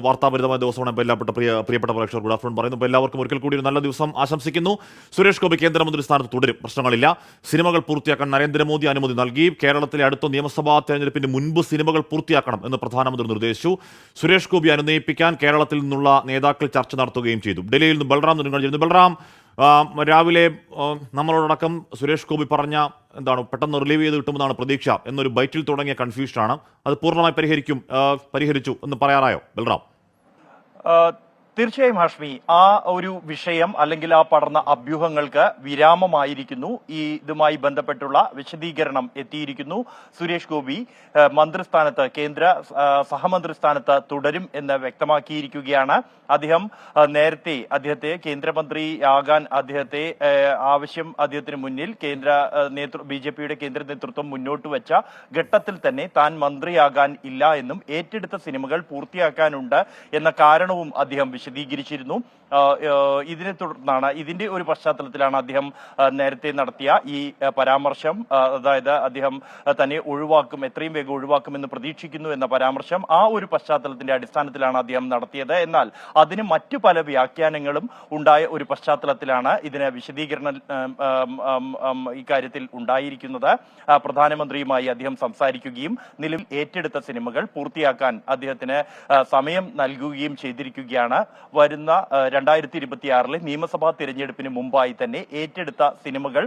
വാർത്താപരിതമായ ദിവസമാണ് എല്ലാപ്പെട്ട പ്രിയപ്പെട്ട പ്രേക്ഷകർ ഗുഡ് ആഫ്റ്റർനൂൺ പറയുന്നു. എല്ലാവർക്കും ഒരിക്കൽ കൂടി ഒരു നല്ല ദിവസം ആശംസിക്കുന്നു. സുരേഷ് ഗോപി കേന്ദ്രമന്ത്രി സ്ഥാനത്ത് തുടരും, പ്രശ്നങ്ങളില്ല. സിനിമകൾ പൂർത്തിയാക്കാൻ നരേന്ദ്രമോദി അനുമതി നൽകി. കേരളത്തിലെ അടുത്ത നിയമസഭാ തെരഞ്ഞെടുപ്പിന് മുൻപ് സിനിമകൾ പൂർത്തിയാക്കണം എന്ന് പ്രധാനമന്ത്രി നിർദ്ദേശിച്ചു. സുരേഷ് ഗോപി അനുനയിപ്പിക്കാൻ കേരളത്തിൽ നിന്നുള്ള നേതാക്കൾ ചർച്ച നടത്തുകയും ചെയ്തു. ഡൽഹിയിൽ നിന്ന് ബൽറാം നെടുങ്ങാടിയിരുന്നു. ബൽറാം, രാവിലെ നമ്മളോടക്കം സുരേഷ് ഗോപി പറഞ്ഞ എന്താണ് പെട്ടെന്ന് റിലീവ് ചെയ്ത് കിട്ടുമെന്നാണ് പ്രതീക്ഷ എന്നൊരു ബൈറ്റിൽ തുടങ്ങിയ കൺഫ്യൂഷനാണ്. അത് പൂർണ്ണമായി പരിഹരിച്ചു എന്ന് പറയാറായോ ബൽറാം? തീർച്ചയായും ഹാഷ്മി, ആ ഒരു വിഷയം അല്ലെങ്കിൽ ആ പടർന്ന അഭ്യൂഹങ്ങൾക്ക് വിരാമമായിരിക്കുന്നു. ഇതുമായി ബന്ധപ്പെട്ടുള്ള വിശദീകരണം എത്തിയിരിക്കുന്നു. സുരേഷ് ഗോപി മന്ത്രിസ്ഥാനത്ത്, കേന്ദ്ര സഹമന്ത്രി സ്ഥാനത്ത് തുടരും എന്ന് വ്യക്തമാക്കിയിരിക്കുകയാണ്. അദ്ദേഹം നേരത്തെ അദ്ദേഹത്തെ കേന്ദ്രമന്ത്രിയാകാൻ ആവശ്യം അദ്ദേഹത്തിന് മുന്നിൽ BJPയുടെ കേന്ദ്ര നേതൃത്വം മുന്നോട്ട് വെച്ച ഘട്ടത്തിൽ തന്നെ താൻ മന്ത്രിയാകാൻ ഇല്ല എന്നും ഏറ്റെടുത്ത സിനിമകൾ പൂർത്തിയാക്കാനുണ്ട് എന്ന കാരണവും അദ്ദേഹം വിശദീകരിച്ചിരുന്നു. ഇതിനെ തുടർന്നാണ്, ഇതിന്റെ ഒരു പശ്ചാത്തലത്തിലാണ് അദ്ദേഹം നേരത്തെ നടത്തിയ ഈ പരാമർശം, അതായത് അദ്ദേഹം തന്നെ എത്രയും വേഗം ഒഴിവാക്കുമെന്ന് പ്രതീക്ഷിക്കുന്നു എന്ന പരാമർശം. ആ ഒരു പശ്ചാത്തലത്തിന്റെ അടിസ്ഥാനത്തിലാണ് അദ്ദേഹം നടത്തിയത്. എന്നാൽ അതിന് മറ്റു പല വ്യാഖ്യാനങ്ങളും ഉണ്ടായ ഒരു പശ്ചാത്തലത്തിലാണ് ഇതിന് വിശദീകരണം ഇക്കാര്യത്തിൽ ഉണ്ടായിരിക്കുന്നത്. പ്രധാനമന്ത്രിയുമായി അദ്ദേഹം സംസാരിക്കുകയും നിലവിൽ ഏറ്റെടുത്ത സിനിമകൾ പൂർത്തിയാക്കാൻ അദ്ദേഹത്തിന് സമയം നൽകുകയും ചെയ്തിരിക്കുകയാണ്. വരുന്ന 2026 നിയമസഭാ തിരഞ്ഞെടുപ്പിന് മുമ്പായി തന്നെ ഏറ്റെടുത്ത സിനിമകൾ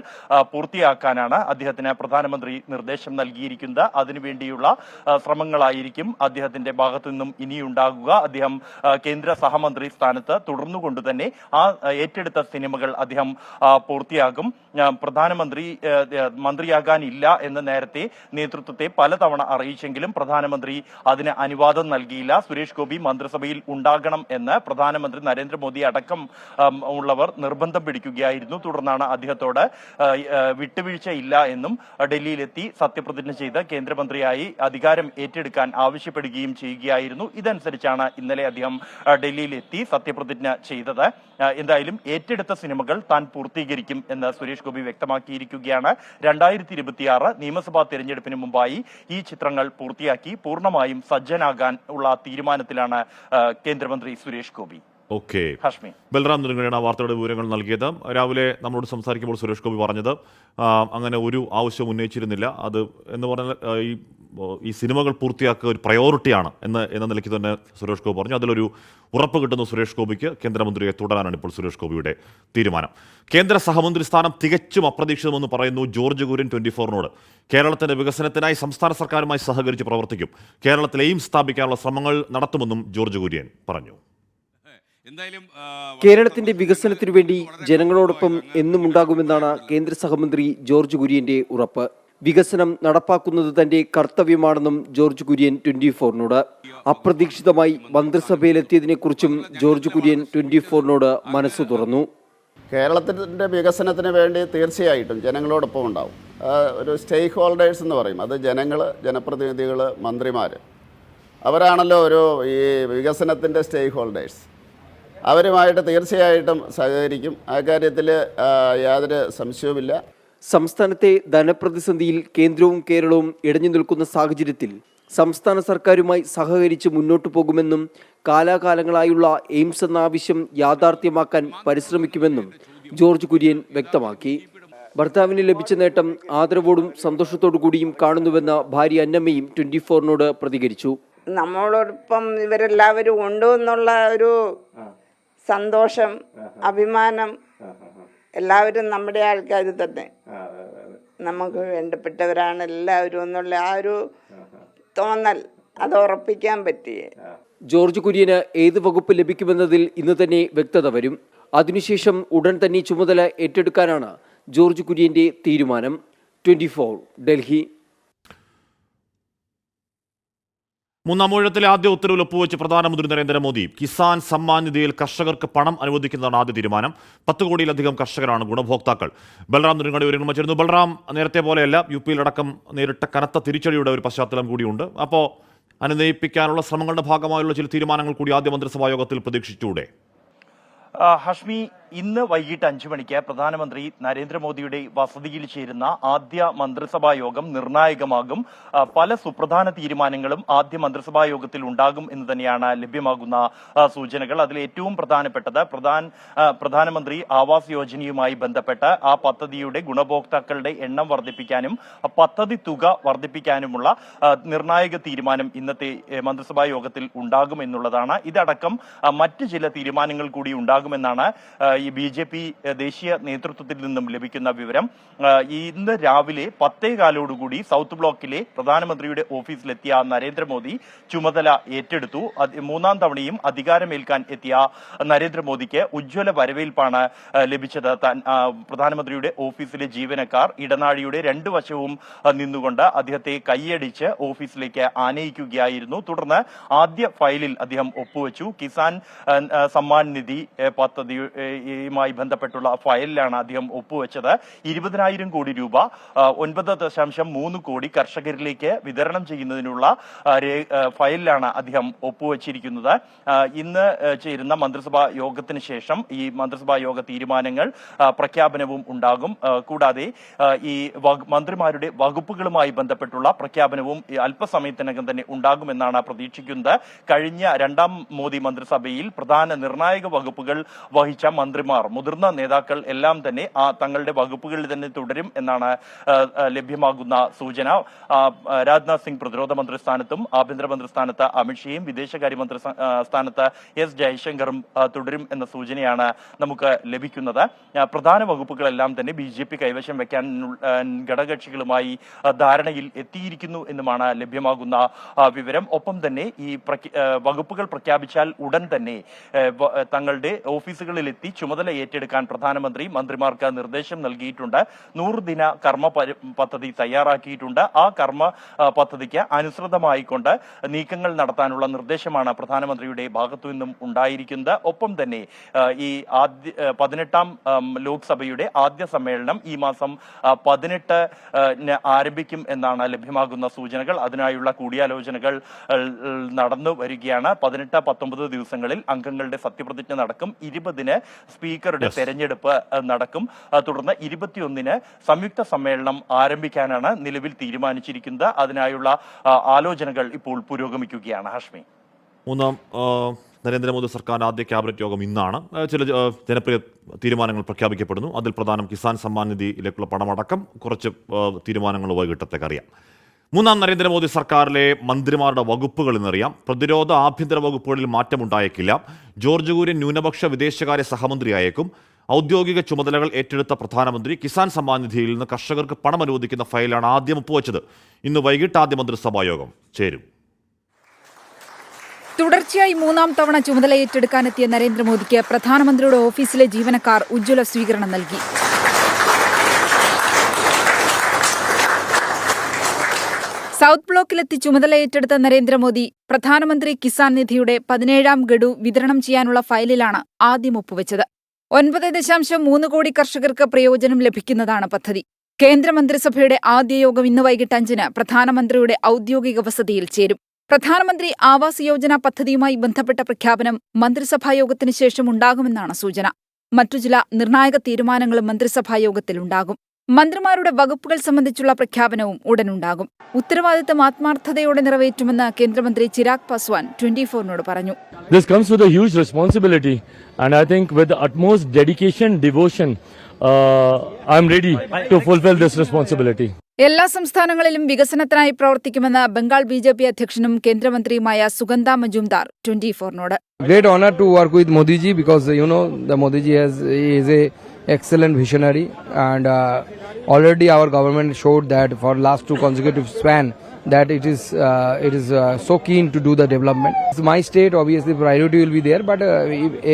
പൂർത്തിയാക്കാനാണ് അദ്ദേഹത്തിന് പ്രധാനമന്ത്രി നിർദ്ദേശം നൽകിയിരിക്കുന്നത്. അതിനുവേണ്ടിയുള്ള ശ്രമങ്ങളായിരിക്കും അദ്ദേഹത്തിന്റെ ഭാഗത്തു നിന്നും ഇനിയുണ്ടാകുക. അദ്ദേഹം കേന്ദ്ര സഹമന്ത്രി സ്ഥാനത്ത് തുടർന്നുകൊണ്ട് തന്നെ ആ ഏറ്റെടുത്ത സിനിമകൾ അദ്ദേഹം പൂർത്തിയാക്കും. പ്രധാനമന്ത്രി മന്ത്രിയാകാനില്ല എന്ന് നേരത്തെ നേതൃത്വത്തെ പലതവണ അറിയിച്ചെങ്കിലും പ്രധാനമന്ത്രി അതിന് അനുവാദം നൽകിയില്ല. സുരേഷ് ഗോപി മന്ത്രിസഭയിൽ ഉണ്ടാകണം എന്ന് പ്രധാനമന്ത്രി നരേന്ദ്രമോദി അടക്കം ഉള്ളവർ നിർബന്ധം പിടിക്കുകയായിരുന്നു. തുടർന്നാണ് അദ്ദേഹത്തോട് വിട്ടുവീഴ്ച ഇല്ല എന്നും ഡൽഹിയിലെത്തി സത്യപ്രതിജ്ഞ ചെയ്ത് കേന്ദ്രമന്ത്രിയായി അധികാരം ഏറ്റെടുക്കാൻ ആവശ്യപ്പെടുകയും ചെയ്യുകയായിരുന്നു. ഇതനുസരിച്ചാണ് ഇന്നലെ അദ്ദേഹം ഡൽഹിയിലെത്തി സത്യപ്രതിജ്ഞ ചെയ്തത്. എന്തായാലും ഏറ്റെടുത്ത സിനിമകൾ താൻ പൂർത്തീകരിക്കും എന്ന് സുരേഷ് ഗോപി വ്യക്തമാക്കിയിരിക്കുകയാണ്. 2026 നിയമസഭാ തെരഞ്ഞെടുപ്പിന് മുമ്പായി ഈ ചിത്രങ്ങൾ പൂർത്തിയാക്കി പൂർണ്ണമായും സജ്ജനാകാൻ ഉള്ള തീരുമാനത്തിലാണ് കേന്ദ്രമന്ത്രി സുരേഷ് ഗോപി. ഓക്കെ, ബൽറാം നെടുങ്ങാടിയാണ് ആ വാർത്തയുടെ വിവരങ്ങൾ നൽകിയത്. രാവിലെ നമ്മളോട് സംസാരിക്കുമ്പോൾ സുരേഷ് ഗോപി പറഞ്ഞത് അങ്ങനെ ഒരു ആവശ്യം ഉന്നയിച്ചിരുന്നില്ല. അത് എന്ന് പറഞ്ഞാൽ ഈ സിനിമകൾ പൂർത്തിയാക്കുക ഒരു പ്രയോറിറ്റിയാണ് എന്ന നിലയ്ക്ക് തന്നെ സുരേഷ് ഗോപി പറഞ്ഞു. അതിലൊരു ഉറപ്പ് കിട്ടുന്നു സുരേഷ് ഗോപിക്ക്. കേന്ദ്രമന്ത്രിയെ തുടരാനാണ് ഇപ്പോൾ സുരേഷ് ഗോപിയുടെ തീരുമാനം. കേന്ദ്ര സഹമന്ത്രി സ്ഥാനം തികച്ചും അപ്രതീക്ഷിതമെന്ന് പറയുന്നു ജോർജ് കുര്യൻ 24നോട്. കേരളത്തിന്റെ വികസനത്തിനായി സംസ്ഥാന സർക്കാരുമായി സഹകരിച്ച് പ്രവർത്തിക്കും. കേരളത്തിൽ എയിംസ് സ്ഥാപിക്കാനുള്ള ശ്രമങ്ങൾ നടത്തുമെന്നും ജോർജ് കുര്യൻ പറഞ്ഞു. കേരളത്തിന്റെ വികസനത്തിനു വേണ്ടി ജനങ്ങളോടൊപ്പം എന്നും ഉണ്ടാകുമെന്നാണ് കേന്ദ്ര സഹമന്ത്രി ജോർജ് കുര്യന്റെ ഉറപ്പ്. വികസനം നടപ്പാക്കുന്നത് തന്റെ കർത്തവ്യമാണെന്നും ജോർജ് കുര്യൻ 24നോട്. അപ്രതീക്ഷിതമായി മന്ത്രിസഭയിലെത്തിയതിനെക്കുറിച്ചും ജോർജ് കുര്യൻ 24നോട് മനസ്സ് തുറന്നു. കേരളത്തിൻ്റെ വികസനത്തിന് വേണ്ടി തീർച്ചയായിട്ടും ജനങ്ങളോടൊപ്പം ഉണ്ടാവും. ഒരു സ്റ്റേക്ക് ഹോൾഡേഴ്സ് എന്ന് പറയും, അത് ജനപ്രതിനിധികൾ, മന്ത്രിമാർ, അവരാണല്ലോ ഈ വികസനത്തിൻ്റെ സ്റ്റേക്ക് ഹോൾഡേഴ്സ്. അവരുമായിട്ട് തീർച്ചയായിട്ടും സഹകരിക്കും. ആ കാര്യത്തിൽ യാതൊരു സംശയവുമില്ല. സംസ്ഥാനത്തെ ധനപ്രതിസന്ധിയിൽ കേന്ദ്രവും കേരളവും ഇടഞ്ഞു നിൽക്കുന്ന സാഹചര്യത്തിൽ സംസ്ഥാന സർക്കാരുമായി സഹകരിച്ച് മുന്നോട്ടു പോകുമെന്നും കാലാകാലങ്ങളായുള്ള എയിംസ് എന്ന ആവശ്യം യാഥാർത്ഥ്യമാക്കാൻ പരിശ്രമിക്കുമെന്നും ജോർജ് കുര്യൻ വ്യക്തമാക്കി. ഭർത്താവിന് ലഭിച്ച നേട്ടം ആദരവോടും സന്തോഷത്തോടു കൂടിയും കാണുന്നുവെന്ന ഭാര്യ അന്നമ്മയും 24നോട് പ്രതികരിച്ചു. നമ്മളോടൊപ്പം ഇവരെല്ലാവരും ഉണ്ട് എന്നുള്ള ഒരു സന്തോഷം, അഭിമാനം, എല്ലാവരും നമ്മുടെ ആൾക്കാർ തന്നെ, നമുക്ക് വേണ്ടപ്പെട്ടവരാണ് എല്ലാവരും എന്നുള്ള ആ ഒരു തോന്നൽ അത് ഉറപ്പിക്കാൻ പറ്റിയേ. ജോർജ് കുര്യന് ഏത് വകുപ്പ് ലഭിക്കുമെന്നതിൽ ഇന്ന് തന്നെ വ്യക്തത വരും. അതിനുശേഷം ഉടൻ തന്നെ ചുമതല ഏറ്റെടുക്കാനാണ് ജോർജ് കുര്യന്റെ തീരുമാനം. 24 ഡൽഹി. മൂന്നാം ഊഴത്തിലെ ആദ്യ ഉത്തരവിൽ ഒപ്പുവെച്ച് പ്രധാനമന്ത്രി നരേന്ദ്രമോദി കിസാൻ സമ്മാൻ നിധിയിൽ കർഷകർക്ക് പണം അനുവദിക്കുന്നതാണ് ആദ്യ തീരുമാനം. 10 കോടിയിലധികം കർഷകരാണ് ഗുണഭോക്താക്കൾ. ബൽറാം നെടുങ്ങാടി വിവരങ്ങൾ വച്ചിരുന്നു. ബൽറാം, നേരത്തെ പോലെയല്ല, UP-യിലടക്കം നേരിട്ട കനത്ത തിരിച്ചടിയുടെ ഒരു പശ്ചാത്തലം കൂടിയുണ്ട്. അപ്പോൾ അനുനയിപ്പിക്കാനുള്ള ശ്രമങ്ങളുടെ ഭാഗമായുള്ള ചില തീരുമാനങ്ങൾ കൂടി ആദ്യ മന്ത്രിസഭാ യോഗത്തിൽ പ്രതീക്ഷിച്ചൂടെ? ഹഷ്മി, ഇന്ന് വൈകിട്ട് 5 മണിക്ക് പ്രധാനമന്ത്രി നരേന്ദ്രമോദിയുടെ വസതിയിൽ ചേരുന്ന ആദ്യ മന്ത്രിസഭാ യോഗം നിർണായകമാകും. പല സുപ്രധാന തീരുമാനങ്ങളും ആദ്യ മന്ത്രിസഭാ യോഗത്തിൽ ഉണ്ടാകും എന്ന് തന്നെയാണ് ലഭ്യമാകുന്ന സൂചനകൾ. അതിൽ ഏറ്റവും പ്രധാനപ്പെട്ടത് പ്രധാനമന്ത്രി ആവാസ് യോജനയുമായി ബന്ധപ്പെട്ട് ആ പദ്ധതിയുടെ ഗുണഭോക്താക്കളുടെ എണ്ണം വർദ്ധിപ്പിക്കാനും പദ്ധതി തുക വർദ്ധിപ്പിക്കാനുമുള്ള നിർണായക തീരുമാനം ഇന്നത്തെ മന്ത്രിസഭാ യോഗത്തിൽ ഉണ്ടാകുമെന്നുള്ളതാണ്. ഇതടക്കം മറ്റ് ചില തീരുമാനങ്ങൾ കൂടി ഉണ്ടാകുമെന്നാണ് ഈ BJP ദേശീയ നേതൃത്വത്തിൽ നിന്നും ലഭിക്കുന്ന വിവരം. ഇന്ന് രാവിലെ 10:15 സൗത്ത് ബ്ലോക്കിലെ പ്രധാനമന്ത്രിയുടെ ഓഫീസിലെത്തിയ നരേന്ദ്രമോദി ചുമതല ഏറ്റെടുത്തു. 3-ാം തവണയും അധികാരമേൽക്കാൻ എത്തിയ നരേന്ദ്രമോദിക്ക് ഉജ്ജ്വല വരവേൽപ്പാണ് ലഭിച്ചത്. പ്രധാനമന്ത്രിയുടെ ഓഫീസിലെ ജീവനക്കാർ ഇടനാഴിയുടെ 2 വശവും നിന്നുകൊണ്ട് അദ്ദേഹത്തെ കൈയടിച്ച് ഓഫീസിലേക്ക് ആനയിക്കുകയായിരുന്നു. തുടർന്ന് ആദ്യ ഫയലിൽ അദ്ദേഹം ഒപ്പുവെച്ചു. കിസാൻ സമ്മാൻ നിധി പദ്ധതിയുമായി ബന്ധപ്പെട്ടുള്ള ഫയലിലാണ് അദ്ദേഹം ഒപ്പുവെച്ചത്. 20,000 കോടി രൂപ 9.3 കോടി കർഷകരിലേക്ക് വിതരണം ചെയ്യുന്നതിനുള്ള ഫയലിലാണ് അദ്ദേഹം ഒപ്പുവെച്ചിരിക്കുന്നത്. ഇന്ന് ചേരുന്ന മന്ത്രിസഭാ യോഗത്തിന് ശേഷം ഈ മന്ത്രിസഭാ യോഗ തീരുമാനങ്ങൾ പ്രഖ്യാപനവും ഉണ്ടാകും. കൂടാതെ ഈ മന്ത്രിമാരുടെ വകുപ്പുകളുമായി ബന്ധപ്പെട്ടുള്ള പ്രഖ്യാപനവും അല്പസമയത്തിനകം തന്നെ ഉണ്ടാകുമെന്നാണ് പ്രതീക്ഷിക്കുന്നത്. കഴിഞ്ഞ 2ാം മോദി മന്ത്രിസഭയിൽ പ്രധാന നിർണായക വകുപ്പുകൾ വഹിച്ച മന്ത്രിമാർ, മുതിർന്ന നേതാക്കൾ എല്ലാം തന്നെ തങ്ങളുടെ വകുപ്പുകളിൽ തന്നെ തുടരും എന്നാണ് ലഭ്യമാകുന്ന സൂചന. രാജ്നാഥ് സിംഗ് പ്രതിരോധ മന്ത്രി സ്ഥാനത്തും ആഭ്യന്തരമന്ത്രി സ്ഥാനത്ത് അമിത്ഷയും വിദേശകാര്യമന്ത്രി സ്ഥാനത്ത് S ജയശങ്കറും തുടരും എന്ന സൂചനയാണ് നമുക്ക് ലഭിക്കുന്നത്. പ്രധാന വകുപ്പുകളെല്ലാം തന്നെ BJP കൈവശം വെക്കാൻ ഘടകകക്ഷികളുമായി ധാരണയിൽ എത്തിയിരിക്കുന്നു എന്നുമാണ് ലഭ്യമാകുന്ന വിവരം. ഒപ്പം തന്നെ ഈ വകുപ്പുകൾ പ്രഖ്യാപിച്ചാൽ ഉടൻ തന്നെ തങ്ങളുടെ ഓഫീസുകളിലെത്തി ചുമതല ഏറ്റെടുക്കാൻ പ്രധാനമന്ത്രി മന്ത്രിമാർക്ക് നിർദ്ദേശം നൽകിയിട്ടുണ്ട്. 100 ദിന കർമ്മ പദ്ധതി തയ്യാറാക്കിയിട്ടുണ്ട്. ആ കർമ്മ പദ്ധതിക്ക് അനുസൃതമായിക്കൊണ്ട് നീക്കങ്ങൾ നടത്താനുള്ള നിർദ്ദേശമാണ് പ്രധാനമന്ത്രിയുടെ ഭാഗത്തു നിന്നും ഉണ്ടായിരിക്കുന്നത്. ഒപ്പം തന്നെ ഈ 18ാം ലോക്സഭയുടെ ആദ്യ സമ്മേളനം ഈ മാസം 18 ആരംഭിക്കും എന്നാണ് ലഭ്യമാകുന്ന സൂചനകൾ. അതിനായുള്ള കൂടിയാലോചനകൾ നടന്നു വരികയാണ്. 18-19 ദിവസങ്ങളിൽ അംഗങ്ങളുടെ സത്യപ്രതിജ്ഞ നടക്കും. 20-ന് സ്പീക്കറുടെ തെരഞ്ഞെടുപ്പ് നടക്കും. തുടർന്ന് 21-ന് സംയുക്ത സമ്മേളനം ആരംഭിക്കാനാണ് നിലവിൽ തീരുമാനിച്ചിരിക്കുന്നത്. അതിനായുള്ള ആലോചനകൾ ഇപ്പോൾ പുരോഗമിക്കുകയാണ്. ഹാഷ്മി, 3-ാം നരേന്ദ്രമോദി സർക്കാരിന്റെ ആദ്യ ക്യാബിനറ്റ് യോഗം ഇന്നാണ്. ചില ജനപ്രിയ തീരുമാനങ്ങൾ പ്രഖ്യാപിക്കപ്പെടുന്നു. അതിൽ പ്രധാനം കിസാൻ സമ്മാൻ നിധിയിലേക്കുള്ള പണമടക്കം കുറച്ച് തീരുമാനങ്ങൾ വൈകിട്ടത്തേക്ക് അറിയാം. 3-ാം നരേന്ദ്രമോദി സർക്കാരിലെ മന്ത്രിമാരുടെ വകുപ്പുകൾ ഇന്നറിയാം. പ്രതിരോധ ആഭ്യന്തര വകുപ്പുകളിൽ മാറ്റമുണ്ടായേക്കില്ല. ജോർജ് കുര്യൻ ന്യൂനപക്ഷ വിദേശകാര്യ സഹമന്ത്രിയായേക്കും. ഔദ്യോഗിക ചുമതലകൾ ഏറ്റെടുത്ത പ്രധാനമന്ത്രി കിസാൻ സമ്മാൻ നിധിയിൽ നിന്ന് കർഷകർക്ക് പണം അനുവദിക്കുന്ന ഫയലാണ് ആദ്യം ഒപ്പുവെച്ചത്. ഇന്ന് വൈകിട്ട് ആദ്യ മന്ത്രിസഭാ യോഗം ചേരും. തുടർച്ചയായി 3-ാം തവണ ചുമതല ഏറ്റെടുക്കാനെത്തിയ നരേന്ദ്രമോദിക്ക് പ്രധാനമന്ത്രിയുടെ ഓഫീസിലെ ജീവനക്കാർ ഉജ്ജ്വല സ്വീകരണം നൽകി. സൗത്ത് ബ്ലോക്കിലെത്തി ചുമതല ഏറ്റെടുത്ത നരേന്ദ്രമോദി പ്രധാനമന്ത്രി കിസാൻ നിധിയുടെ 17ാം ഗഡു വിതരണം ചെയ്യാനുള്ള ഫയലിലാണ് ആദ്യം ഒപ്പുവെച്ചത്. 9.3 കോടി കർഷകർക്ക് പ്രയോജനം ലഭിക്കുന്നതാണ് പദ്ധതി. കേന്ദ്രമന്ത്രിസഭയുടെ ആദ്യ യോഗം ഇന്ന് വൈകിട്ട് 5-ന് പ്രധാനമന്ത്രിയുടെ ഔദ്യോഗിക വസതിയിൽ ചേരും. പ്രധാനമന്ത്രി ആവാസ് യോജന പദ്ധതിയുമായി ബന്ധപ്പെട്ട പ്രഖ്യാപനം മന്ത്രിസഭായോഗത്തിന് ശേഷം ഉണ്ടാകുമെന്നാണ് സൂചന. മറ്റു ചില നിർണായക തീരുമാനങ്ങളും മന്ത്രിസഭായോഗത്തിലുണ്ടാകും. മന്ത്രിമാരുടെ വകുപ്പുകൾ സംബന്ധിച്ചുള്ള പ്രഖ്യാപനവും ഉടനുണ്ടാകും. ഉത്തരവാദിത്തം ആത്മാർത്ഥതയോടെ നിറവേറ്റുമെന്ന് കേന്ദ്രമന്ത്രി ചിരാഗ് പാസ്വാൻ 24-നോട് പറഞ്ഞു. This comes with a huge responsibility, and I think with the utmost dedication, devotion, I'm ready to fulfill this responsibility. എല്ലാ സംസ്ഥാനങ്ങളിലും വികസനത്തിനായി പ്രവർത്തിക്കുമെന്ന് ബംഗാൾ BJP അധ്യക്ഷനും കേന്ദ്രമന്ത്രിയുമായ സുഗന്ധ Majumdar 24-നോട്. Great honor to work with Modi ji because the Modi ji is a excellent visionary, and already our government showed that for last 2 consecutive span that it is so keen to do the development. My state obviously priority will be there, but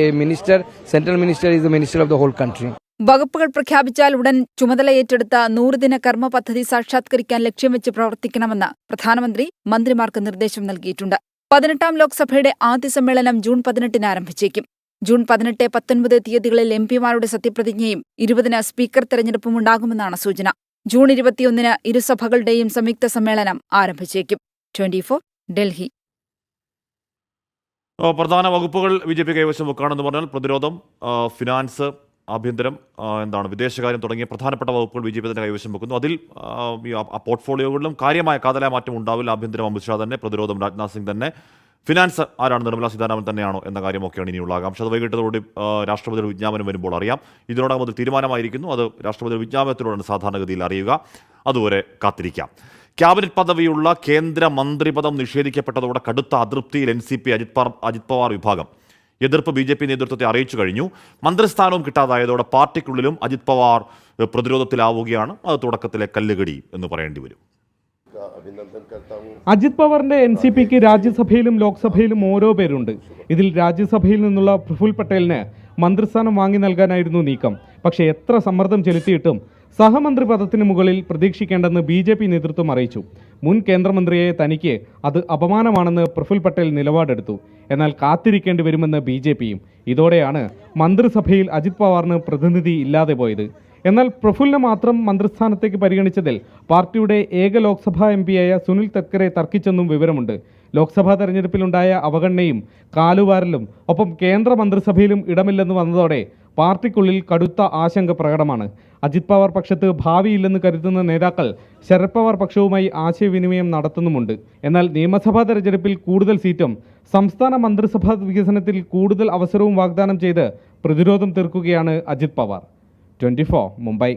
a minister, central minister is the minister of the whole country. വകുപ്പുകൾ പ്രഖ്യാപിച്ചാൽ ഉടൻ ചുമതല ഏറ്റെടുത്ത 100 ദിന കർമ്മ പദ്ധതി സാക്ഷാത്കരിക്കാൻ ലക്ഷ്യം വെച്ച് പ്രവർത്തിക്കണമെന്ന് പ്രധാനമന്ത്രി മന്ത്രിമാർക്ക് നിർദ്ദേശം നൽകിയിട്ടുണ്ട്. 18ാം ലോക്സഭയുടെ ആദ്യ സമ്മേളനം ജൂൺ 18-ന് ആരംഭിച്ചേക്കും. ജൂൺ 18, 19 തീയതികളിൽ MPമാരുടെ സത്യപ്രതിജ്ഞയും 20-ന് സ്പീക്കർ തെരഞ്ഞെടുപ്പും ഉണ്ടാകുമെന്നാണ് സൂചന. ജൂൺ 21-ന് ഇരുസഭകളുടെയും സംയുക്ത സമ്മേളനം ആരംഭിച്ചേക്കും. 24 ഡൽഹി. പ്രധാന വകുപ്പുകൾ BJP കൈവശം വെക്കുകയാണെന്ന് പറഞ്ഞാൽ പ്രതിരോധം, ഫിനാൻസ്, ആഭ്യന്തരം, വിദേശകാര്യം തുടങ്ങിയ പ്രധാനപ്പെട്ട വകുപ്പുകൾ ബി ജെ പി തന്നെ കൈവശം വെക്കുന്നു. അതിൽ ആ പോർട്ട്ഫോളിയോകളിലും കാര്യമായ കാതലായ മാറ്റം ഉണ്ടാവില്ല. ആഭ്യന്തരം അമിത്ഷാ തന്നെ, പ്രതിരോധം രാജ്നാഥ് സിംഗ് തന്നെ, ഫിനാൻസ് ആരാണ്, നിർമ്മലാ സീതാരാമൻ തന്നെയാണോ എന്ന കാര്യമൊക്കെയാണ് ഇനിയുള്ള ആകാംക്ഷ. അത് വൈകിട്ടതോടെ രാഷ്ട്രപതിയുടെ വിജ്ഞാപനം വരുമ്പോൾ അറിയാം. ഇതിനോടകം അത് തീരുമാനമായിരിക്കുന്നു. അത് രാഷ്ട്രപതിയുടെ വിജ്ഞാപനത്തിലൂടെയാണ് സാധാരണഗതിയിൽ അറിയുക. അതുവരെ കാത്തിരിക്കാം. ക്യാബിനറ്റ് പദവിയുള്ള കേന്ദ്ര മന്ത്രിപദം നിഷേധിക്കപ്പെട്ടതോടെ കടുത്ത അതൃപ്തിയിൽ NCP അജിത് പവാർ വിഭാഗം. എതിർപ്പ് BJP നേതൃത്വത്തെ അറിയിച്ചു കഴിഞ്ഞു. മന്ത്രിസ്ഥാനവും കിട്ടാതായതോടെ പാർട്ടിക്കുള്ളിലും അജിത് പവാർ പ്രതിരോധത്തിലാവുകയാണ്. അത് തുടക്കത്തിലെ കല്ലുകടി എന്ന് പറയേണ്ടി വരും. അജിത് പവാറിന്റെ NCPക്ക് രാജ്യസഭയിലും ലോക്സഭയിലും ഓരോ പേരുണ്ട്. ഇതിൽ രാജ്യസഭയിൽ നിന്നുള്ള പ്രഫുൽ പട്ടേലിന് മന്ത്രിസ്ഥാനം വാങ്ങി നൽകാനായിരുന്നു നീക്കം. പക്ഷേ എത്ര സമ്മർദ്ദം ചെലുത്തിയിട്ടും സഹമന്ത്രി പദത്തിന് മുകളിൽ പ്രതീക്ഷിക്കേണ്ടെന്ന് BJP നേതൃത്വം അറിയിച്ചു. മുൻ കേന്ദ്രമന്ത്രിയെ തനിക്ക് അത് അപമാനമാണെന്ന് പ്രഫുൽ പട്ടേൽ നിലപാടെടുത്തു. എന്നാൽ കാത്തിരിക്കേണ്ടി വരുമെന്ന് BJPയും. ഇതോടെയാണ് മന്ത്രിസഭയിൽ അജിത് പവാറിന് പ്രതിനിധി ഇല്ലാതെ പോയത്. എന്നാൽ പ്രഫുലിനെ മാത്രം മന്ത്രിസ്ഥാനത്തേക്ക് പരിഗണിച്ചതിൽ പാർട്ടിയുടെ ഏക ലോക്സഭാ MPയായ സുനിൽ തത്കരെ തർക്കിച്ചെന്നും വിവരമുണ്ട്. ലോക്സഭാ തെരഞ്ഞെടുപ്പിലുണ്ടായ അവഗണനയും കാലുവാരലും ഒപ്പം കേന്ദ്ര മന്ത്രിസഭയിലും ഇടമില്ലെന്ന് വന്നതോടെ പാർട്ടിക്കുള്ളിൽ കടുത്ത ആശങ്ക പ്രകടമാണ്. അജിത് പവാർ പക്ഷത്ത് ഭാവിയില്ലെന്ന് കരുതുന്ന നേതാക്കൾ ശരത് പവാർ പക്ഷവുമായി ആശയവിനിമയം നടത്തുന്നുമുണ്ട്. എന്നാൽ നിയമസഭാ തെരഞ്ഞെടുപ്പിൽ കൂടുതൽ സീറ്റും സംസ്ഥാന മന്ത്രിസഭാ വികസനത്തിൽ കൂടുതൽ അവസരവും വാഗ്ദാനം ചെയ്ത് പ്രതിരോധം തീർക്കുകയാണ് അജിത് പവാർ. 24 മുംബൈ.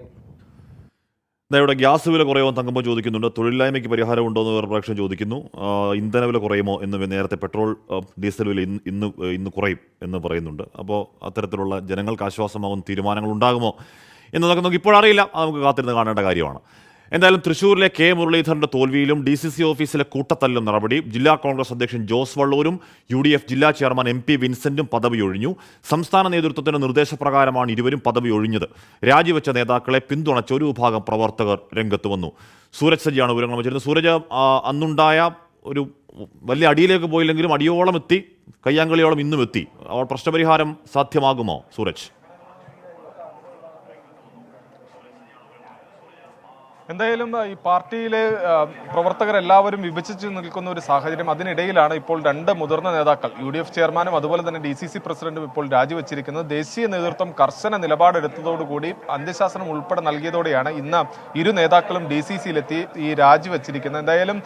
ഇവിടെ ഗ്യാസ് വില കുറയുമോ തങ്കമ്പോൾ ചോദിക്കുന്നുണ്ട്. തൊഴിലില്ലായ്മയ്ക്ക് പരിഹാരം ഉണ്ടോ എന്ന് പ്രേക്ഷകൻ ചോദിക്കുന്നു. ഇന്ധന വില കുറയുമോ എന്ന് നേരത്തെ പെട്രോൾ ഡീസൽ വില ഇന്ന് കുറയും എന്ന് പറയുന്നുണ്ട്. അപ്പോൾ അത്തരത്തിലുള്ള ജനങ്ങൾക്ക് ആശ്വാസമാകുന്ന തീരുമാനങ്ങൾ ഉണ്ടാകുമോ എന്നതൊക്കെ നമുക്ക് ഇപ്പോഴറിയില്ല. അത് നമുക്ക് കാത്തിരുന്ന് കാണേണ്ട കാര്യമാണ്. എന്തായാലും തൃശ്ശൂരിലെ K മുരളീധരന്റെ തോൽവിയിലും DCC ഓഫീസിലെ കൂട്ടത്തല്ലും നടപടി. ജില്ലാ കോൺഗ്രസ് അധ്യക്ഷൻ ജോസ് വള്ളൂരും UDF ജില്ലാ ചെയർമാൻ MP വിൻസെന്റും പദവി ഒഴിഞ്ഞു. സംസ്ഥാന നേതൃത്വത്തിന്റെ നിർദ്ദേശപ്രകാരമാണ് ഇരുവരും പദവി ഒഴിഞ്ഞത്. രാജിവെച്ച നേതാക്കളെ പിന്തുണച്ച ഒരു വിഭാഗം പ്രവർത്തകർ രംഗത്ത് വന്നു. സൂരജ് സജിയാണ് വിവരങ്ങൾ വെച്ചിരുന്നത്. സൂരജ്, അന്നുണ്ടായ ഒരു വലിയ അടിയിലേക്ക് പോയില്ലെങ്കിലും അടിയോളം എത്തി, കയ്യാങ്കളിയോളം ഇന്നും എത്തി. അവർ പ്രശ്നപരിഹാരം സാധ്യമാകുമോ സൂരജ്? എന്തായാലും ഈ പാർട്ടിയിലെ പ്രവർത്തകരെല്ലാവരും വിഭജിച്ച് നിൽക്കുന്ന ഒരു സാഹചര്യം. അതിനിടയിലാണ് ഇപ്പോൾ രണ്ട് മുതിർന്ന നേതാക്കൾ UDF ചെയർമാനും അതുപോലെ തന്നെ DCC പ്രസിഡന്റും ഇപ്പോൾ രാജിവെച്ചിരിക്കുന്നത്. ദേശീയ നേതൃത്വം കർശന നിലപാടെടുത്തതോടുകൂടി അന്ത്യശാസനം ഉൾപ്പെടെ നൽകിയതോടെയാണ് ഇന്ന് ഇരു നേതാക്കളും DCCയിലെത്തി ഈ രാജിവെച്ചിരിക്കുന്നത്. എന്തായാലും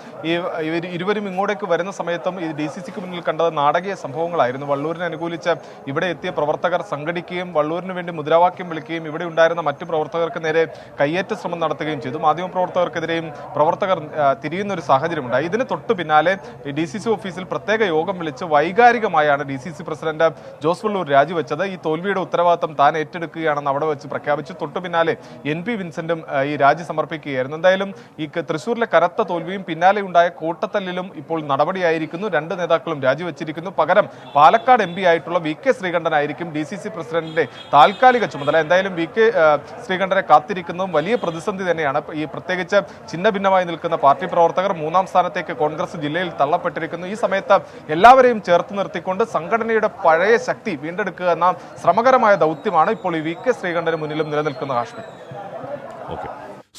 ഇരുവരും ഇങ്ങോട്ടേക്ക് വരുന്ന സമയത്തും ഈ DCCക്ക് മുന്നിൽ കണ്ടത് നാടകീയ സംഭവങ്ങളായിരുന്നു. വള്ളൂരിനെ അനുകൂലിച്ച് ഇവിടെ എത്തിയ പ്രവർത്തകർ സംഘടിക്കുകയും വള്ളൂരിന് വേണ്ടി മുദ്രാവാക്യം വിളിക്കുകയും ഇവിടെ ഉണ്ടായിരുന്ന മറ്റു പ്രവർത്തകർക്ക് നേരെ കയ്യേറ്റ ശ്രമം നടത്തുകയും ചെയ്തു. മാധ്യമപ്രവർത്തകർക്കെതിരെയും പ്രവർത്തകർ തിരിയുന്ന ഒരു സാഹചര്യമുണ്ടായി. ഇതിന് തൊട്ടു പിന്നാലെ DCC ഓഫീസിൽ പ്രത്യേക യോഗം വിളിച്ച് വൈകാരികമായാണ് DCC പ്രസിഡന്റ് ജോസ് വള്ളൂർ രാജിവെച്ചത്. ഈ തോൽവിയുടെ ഉത്തരവാദിത്തം താൻ ഏറ്റെടുക്കുകയാണെന്ന് അവിടെ വെച്ച് പ്രഖ്യാപിച്ചു. തൊട്ടു പിന്നാലെ MP വിൻസെന്റും ഈ രാജി സമർപ്പിക്കുകയായിരുന്നു. എന്തായാലും ഈ തൃശ്ശൂരിലെ കനത്ത തോൽവിയും പിന്നാലെ ഉണ്ടായ കൂട്ടത്തല്ലിലും ഇപ്പോൾ നടപടിയായിരിക്കുന്നു. രണ്ട് നേതാക്കളും രാജിവെച്ചിരിക്കുന്നു. പകരം പാലക്കാട് MP ആയിട്ടുള്ള VK ശ്രീകണ്ഠനായിരിക്കും DCC പ്രസിഡന്റിന്റെ താൽക്കാലിക ചുമതല. എന്തായാലും VK ശ്രീകണ്ഠനെ കാത്തിരിക്കുന്നതും വലിയ പ്രതിസന്ധി തന്നെയാണ്. ഈ പ്രത്യേകിച്ച് ഛിന്ന ഭിന്നമായി നിൽക്കുന്ന പാർട്ടി പ്രവർത്തകർ മൂന്നാം സ്ഥാനത്തേക്ക് കോൺഗ്രസ് ജില്ലയിൽ തള്ളപ്പെട്ടിരിക്കുന്നു. ഈ സമയത്ത് എല്ലാവരെയും ചേർത്ത് നിർത്തിക്കൊണ്ട് സംഘടനയുടെ പഴയ ശക്തി വീണ്ടെടുക്കുക എന്ന ശ്രമകരമായ ദൗത്യമാണ് ഇപ്പോൾ ഈ VK ശ്രീകണ്ഠന് മുന്നിലും നിലനിൽക്കുന്ന കാശ്മീർ. ഓക്കെ,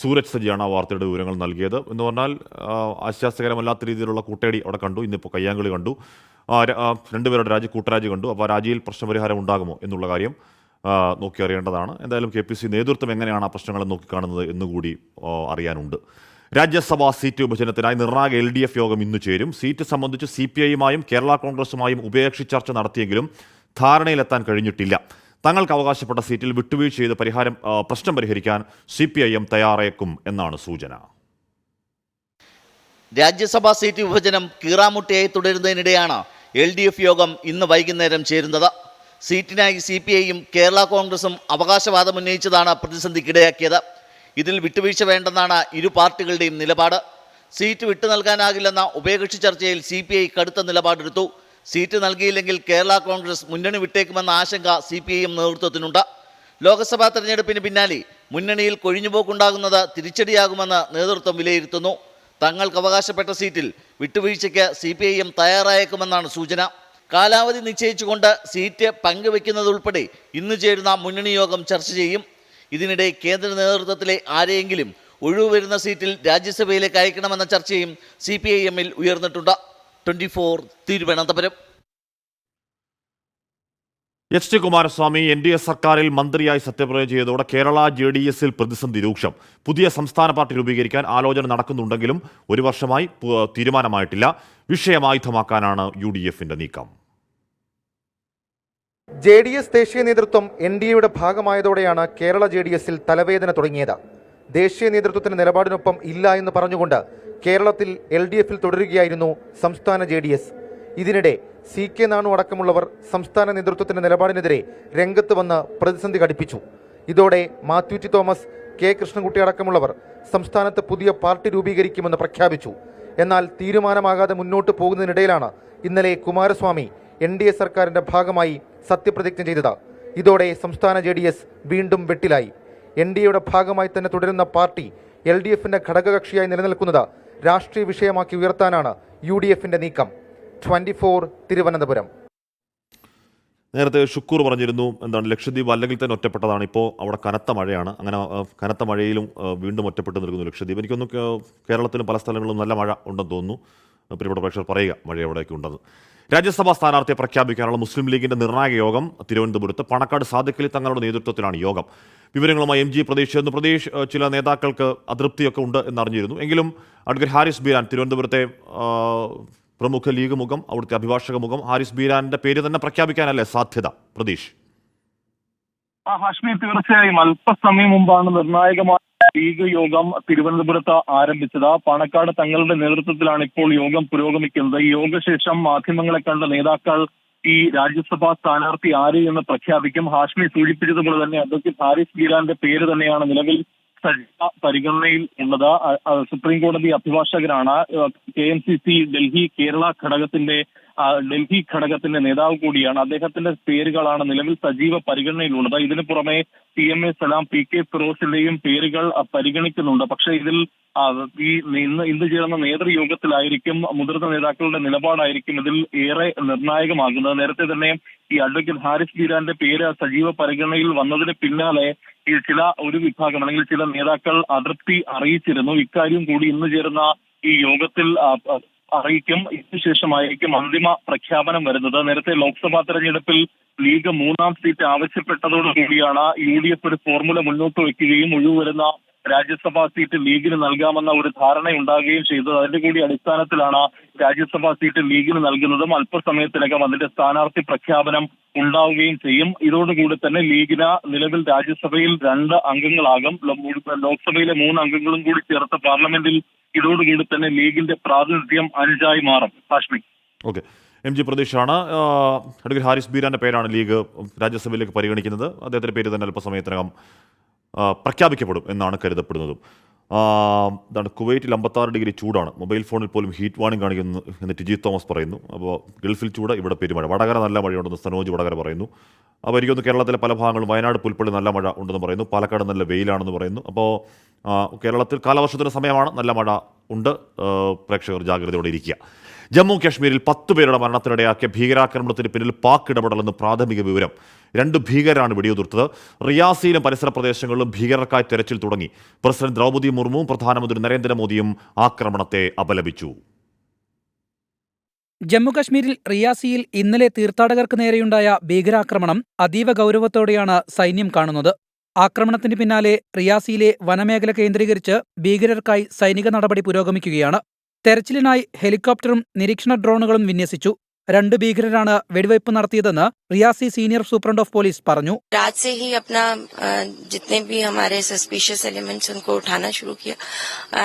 സൂരജ് സജിയാണ് ആ വാർത്തയുടെ വിവരങ്ങൾ നൽകിയത്. എന്ന് പറഞ്ഞാൽ ആശ്വാസകരമല്ലാത്ത രീതിയിലുള്ള കൂട്ടേടി അവിടെ കണ്ടു. ഇന്നിപ്പോൾ കയ്യാങ്കളി കണ്ടു. രണ്ടുപേരുടെ കൂട്ടരാജി കണ്ടു. അപ്പോൾ ആ രാജിയിൽ പ്രശ്നപരിഹാരം ഉണ്ടാകുമോ എന്നുള്ള കാര്യം നോക്കി അറിയേണ്ടതാണ്. എന്തായാലും KPC നേതൃത്വം എങ്ങനെയാണ് ആ പ്രശ്നങ്ങളെ നോക്കിക്കാണുന്നത് എന്നുകൂടി അറിയാനുണ്ട്. രാജ്യസഭാ സീറ്റ് വിഭജനത്തിനായി നിർണായക LDF യോഗം ഇന്ന് ചേരും. സീറ്റ് സംബന്ധിച്ച് CPIയുമായും കേരള കോൺഗ്രസുമായും ഉഭയകക്ഷി ചർച്ച നടത്തിയെങ്കിലും ധാരണയിലെത്താൻ കഴിഞ്ഞിട്ടില്ല. തങ്ങൾക്ക് അവകാശപ്പെട്ട സീറ്റിൽ വിട്ടുവീഴ്ച ചെയ്ത് പ്രശ്നം പരിഹരിക്കാൻ CPIM തയ്യാറേക്കും എന്നാണ് സൂചന. രാജ്യസഭാ സീറ്റ് വിഭജനം കീറാമുട്ടിയായി തുടരുന്നതിനിടെയാണ് LDF യോഗം ഇന്ന് വൈകുന്നേരം ചേരുന്നത്. സീറ്റിനായി CPIയും കേരള കോൺഗ്രസും അവകാശവാദം ഉന്നയിച്ചതാണ് പ്രതിസന്ധിക്കിടയാക്കിയത്. ഇതിൽ വിട്ടുവീഴ്ച വേണ്ടെന്നാണ് ഇരു പാർട്ടികളുടെയും നിലപാട്. സീറ്റ് വിട്ടു നൽകാനാകില്ലെന്ന ഉഭയകക്ഷി ചർച്ചയിൽ CPI കടുത്ത നിലപാടെടുത്തു. സീറ്റ് നൽകിയില്ലെങ്കിൽ കേരള കോൺഗ്രസ് മുന്നണി വിട്ടേക്കുമെന്ന ആശങ്ക CPIM നേതൃത്വത്തിനുണ്ട്. ലോക്സഭാ തെരഞ്ഞെടുപ്പിന് പിന്നാലെ മുന്നണിയിൽ കൊഴിഞ്ഞുപോക്കുണ്ടാകുന്നത് തിരിച്ചടിയാകുമെന്ന് നേതൃത്വം വിലയിരുത്തുന്നു. തങ്ങൾക്ക് അവകാശപ്പെട്ട സീറ്റിൽ വിട്ടുവീഴ്ചയ്ക്ക് CPIM തയ്യാറായേക്കുമെന്നാണ് സൂചന. കാലാവധി നിശ്ചയിച്ചുകൊണ്ട് സീറ്റ് പങ്കുവെക്കുന്നതുൾപ്പെടെ ഇന്ന് ചേരുന്ന മുന്നണി യോഗം ചർച്ച ചെയ്യും. ഇതിനിടെ കേന്ദ്ര നേതൃത്വത്തിലെ ആരെയെങ്കിലും ഒഴിവ് വരുന്ന സീറ്റിൽ രാജ്യസഭയിലേക്ക് അയക്കണമെന്ന ചർച്ചയും CPIMൽ ഉയർന്നിട്ടുണ്ട്. 24 Thiruvananthapuram. H D Kumaraswamy NDA സർക്കാരിൽ മന്ത്രിയായി സത്യപ്രതിജ്ഞ ചെയ്തതോടെ കേരള JDSൽ പ്രതിസന്ധി രൂക്ഷം. പുതിയ സംസ്ഥാന പാർട്ടി രൂപീകരിക്കാൻ ആലോചന നടക്കുന്നുണ്ടെങ്കിലും ഒരു വർഷമായി തീരുമാനമായിട്ടില്ല. വിഷയമായുധമാക്കാനാണ് UDFന്റെ നീക്കം. JDS ദേശീയ നേതൃത്വം NDAയുടെ ഭാഗമായതോടെയാണ് കേരള JDSൽ തലവേദന തുടങ്ങിയത്. ദേശീയ നേതൃത്വത്തിന്റെ നിലപാടിനൊപ്പം ഇല്ല എന്ന് പറഞ്ഞുകൊണ്ട് കേരളത്തിൽ LDFൽ തുടരുകയായിരുന്നു സംസ്ഥാന JDS. ഇതിനിടെ CK നാണു അടക്കമുള്ളവർ സംസ്ഥാന നേതൃത്വത്തിന്റെ നിലപാടിനെതിരെ രംഗത്ത് വന്ന് പ്രതിസന്ധി ഘടിപ്പിച്ചു. ഇതോടെ Mathew T Thomas, K Krishnankutty അടക്കമുള്ളവർ സംസ്ഥാനത്ത് പുതിയ പാർട്ടി രൂപീകരിക്കുമെന്ന് പ്രഖ്യാപിച്ചു. എന്നാൽ തീരുമാനമാകാതെ മുന്നോട്ട് പോകുന്നതിനിടയിലാണ് ഇന്നലെ കുമാരസ്വാമി NDA സർക്കാരിന്റെ ഭാഗമായി സത്യപ്രതിജ്ഞ ചെയ്തത്. ഇതോടെ സംസ്ഥാന JDS വീണ്ടും വെട്ടിലായി. NDAയുടെ ഭാഗമായി തന്നെ തുടരുന്ന പാർട്ടി LDFന്റെ ഘടകകക്ഷിയായി നിലനിൽക്കുന്നത് രാഷ്ട്രീയ വിഷയമാക്കി ഉയർത്താനാണ് UDFന്റെ നീക്കം. 24 തിരുവനന്തപുരം. നേരത്തെ ഷുക്കൂർ പറഞ്ഞിരുന്നു എന്താണ് ലക്ഷദ്വീപ് അല്ലെങ്കിൽ തന്നെ ഒറ്റപ്പെട്ടതാണ്. ഇപ്പോൾ അവിടെ കനത്ത മഴയാണ്. അങ്ങനെ കനത്ത മഴയിലും വീണ്ടും ഒറ്റപ്പെട്ട് നിൽക്കുന്നു ലക്ഷദ്വീപ്. എനിക്കൊന്ന് കേരളത്തിലും പല സ്ഥലങ്ങളിലും നല്ല മഴ ഉണ്ടെന്ന് തോന്നുന്നു. പ്രിയപ്പെട്ട പ്രേക്ഷകർ പറയുക മഴ എവിടെയൊക്കെ ഉണ്ടെന്ന്. രാജ്യസഭാ സ്ഥാനാർത്ഥിയെ പ്രഖ്യാപിക്കാനുള്ള മുസ്ലിം ലീഗിന്റെ നിർണായക യോഗം തിരുവനന്തപുരത്ത് പാണക്കാട് സാദിഖലി തങ്ങളുടെ നേതൃത്വത്തിലാണ് യോഗം. വിവരങ്ങളുമായി MG പ്രതീഷ് ചേർന്നു. പ്രതീഷ്, ചില നേതാക്കൾക്ക് അതൃപ്തിയൊക്കെ ഉണ്ട് എന്നറിഞ്ഞിരുന്നു. എങ്കിലും അഡ്വക്കേറ്റ് ഹാരിസ് ബീരാൻ, തിരുവനന്തപുരത്തെ പ്രമുഖ ലീഗ് മുഖം, അവിടുത്തെ അഭിഭാഷക മുഖം, ഹാരിസ് ബീരാന്റെ പേര് തന്നെ പ്രഖ്യാപിക്കാനല്ലേ സാധ്യത? പ്രതീഷ്. ഹാഷ്മി, തീർച്ചയായും അല്പസമയം മുമ്പാണ് നിർണായകമായ ലീഗ് യോഗം തിരുവനന്തപുരത്ത് ആരംഭിച്ചത്. പാണക്കാട് തങ്ങളുടെ നേതൃത്വത്തിലാണ് ഇപ്പോൾ യോഗം പുരോഗമിക്കുന്നത്. ഈ യോഗശേഷം മാധ്യമങ്ങളെ കണ്ട നേതാക്കൾ ഈ രാജ്യസഭാ സ്ഥാനാർത്ഥി ആര് എന്ന് പ്രഖ്യാപിക്കും. ഹാഷ്മി സൂചിപ്പിച്ചതുപോലെ തന്നെ അഡ്വക്കേറ്റ് ഹാരിസ് ബീരാന്റെ പേര് തന്നെയാണ് നിലവിൽ പരിഗണനയിൽ ഉള്ളത്. സുപ്രീം കോടതി അഭിഭാഷകനാണ്. KMCC ഡൽഹി കേരള ഘടകത്തിന്റെ നേതാവ് കൂടിയാണ്. അദ്ദേഹത്തിന്റെ പേരുകളാണ് നിലവിൽ സജീവ പരിഗണനയിലുള്ളത്. ഇതിനു പുറമെ CMA സലാം, PK ഫിറോസിന്റെയും പേരുകൾ പരിഗണിക്കുന്നുണ്ട്. പക്ഷേ ഇതിൽ ഇന്ന് ചേർന്ന നേതൃയോഗത്തിലായിരിക്കും മുതിർന്ന നേതാക്കളുടെ നിലപാടായിരിക്കും ഇതിൽ ഏറെ നിർണായകമാകുന്നത്. നേരത്തെ തന്നെ ഈ അഡ്വക്കേറ്റ് ഹാരിസ് ബീരാന്റെ പേര് സജീവ പരിഗണനയിൽ വന്നതിന് പിന്നാലെ ഈ ഒരു വിഭാഗം അല്ലെങ്കിൽ ചില നേതാക്കൾ അതൃപ്തി അറിയിച്ചിരുന്നു. ഇക്കാര്യം കൂടി ഇന്ന് ചേരുന്ന ഈ യോഗത്തിൽ അറിയിക്കും. ഇതിനുശേഷമായിരിക്കും അന്തിമ പ്രഖ്യാപനം വരുന്നത്. നേരത്തെ ലോക്സഭാ തെരഞ്ഞെടുപ്പിൽ ലീഗ് 3ാം സീറ്റ് ആവശ്യപ്പെട്ടതോടുകൂടിയാണ് UDF ഒരു ഫോർമുല മുന്നോട്ട് വയ്ക്കുകയും ഒഴിവുവരുന്ന രാജ്യസഭാ സീറ്റ് ലീഗിന് നൽകാമെന്ന ഒരു ധാരണയുണ്ടാകുകയും ചെയ്തത്. അതിന്റെ കൂടി അടിസ്ഥാനത്തിലാണ് രാജ്യസഭാ സീറ്റ് ലീഗിന് നൽകുന്നതും. അല്പസമയത്തിനകം അതിന്റെ സ്ഥാനാർത്ഥി പ്രഖ്യാപനം ഉണ്ടാവുകയും ചെയ്യും. ഇതോടുകൂടി തന്നെ ലീഗിന് നിലവിൽ രാജ്യസഭയിൽ 2 അംഗങ്ങളാകും. ലോക്സഭയിലെ 3 അംഗങ്ങളും കൂടി ചേർത്ത പാർലമെന്റിൽ ഇതോടുകൂടി തന്നെ ലീഗിന്റെ പ്രാതിനിധ്യം 5ആയി മാറും. ഹാഷ്മി. ഓക്കെ, MG പ്രതീഷാണ്. അഡ്വക്കേറ്റ് ഹാരിസ് ബീരാന്റെ പേരാണ് ലീഗ് രാജ്യസഭയിലേക്ക് പരിഗണിക്കുന്നത്. അദ്ദേഹത്തിന്റെ പേര് തന്നെ അല്പസമയത്തിനകം പ്രഖ്യാപിക്കപ്പെടും എന്നാണ് കരുതപ്പെടുന്നതും. എന്താണ്, കുവൈറ്റിൽ 56 ഡിഗ്രി ചൂടാണ്. മൊബൈൽ ഫോണിൽ പോലും ഹീറ്റ് വാണിംഗ് കാണിക്കുന്നു എന്ന് ടിജി തോമസ് പറയുന്നു. അപ്പോൾ ഗൾഫിൽ ചൂട്, ഇവിടെ പെരുമഴ. വടകര നല്ല മഴയുണ്ടെന്ന് സനോജ് വടകര പറയുന്നു. അപ്പോൾ എനിക്കൊന്ന് കേരളത്തിലെ പല ഭാഗങ്ങളും, വയനാട് പുൽപ്പള്ളി നല്ല മഴ ഉണ്ടെന്ന് പറയുന്നു. പാലക്കാട് നല്ല വെയിലാണെന്ന് പറയുന്നു. അപ്പോൾ കേരളത്തിൽ കാലവർഷത്തിന് സമയമാണ്, നല്ല മഴ ഉണ്ട്. പ്രേക്ഷകർ ജാഗ്രതയോടെ ഇരിക്കുക. ജമ്മു കാശ്മീരിൽ 10 പേരുടെ മരണത്തിനിടയാക്കിയ ഭീകരാക്രമണത്തിന് പിന്നിൽ പാക് ഇടപെടലെന്ന് പ്രാഥമിക വിവരം. 2 ഭീകരരാണ് വെടിയുതിർത്തത്. റിയാസിയിലും പരിസര പ്രദേശങ്ങളിലും ഭീകരർക്കായി തെരച്ചിൽ തുടങ്ങി. പ്രസിഡന്റ് ദ്രൗപദി മുർമുവും പ്രധാനമന്ത്രി നരേന്ദ്രമോദിയും ആക്രമണത്തെ അപലപിച്ചു. ജമ്മുകശ്മീരിൽ റിയാസിയിൽ ഇന്നലെ തീർത്ഥാടകർക്ക് നേരെയുണ്ടായ ഭീകരാക്രമണം അതീവ ഗൗരവത്തോടെയാണ് സൈന്യം കാണുന്നത്. ആക്രമണത്തിന് പിന്നാലെ റിയാസിയിലെ വനമേഖല കേന്ദ്രീകരിച്ച് ഭീകരർക്കായി സൈനിക നടപടി പുരോഗമിക്കുകയാണ്. തെരച്ചിലിനായി ഹെലികോപ്റ്ററും നിരീക്ഷണ ഡ്രോണുകളും വിന്യസിച്ചു. 2 ഭീകരരാണ് വെടിവയ്പ് നടത്തിയതെന്ന് Reasi senior superintendent of police പറഞ്ഞു. रात से ही अपना जितने भी हमारे सस्पिशियस एलिमेंट्स उनको उठाना शुरू किया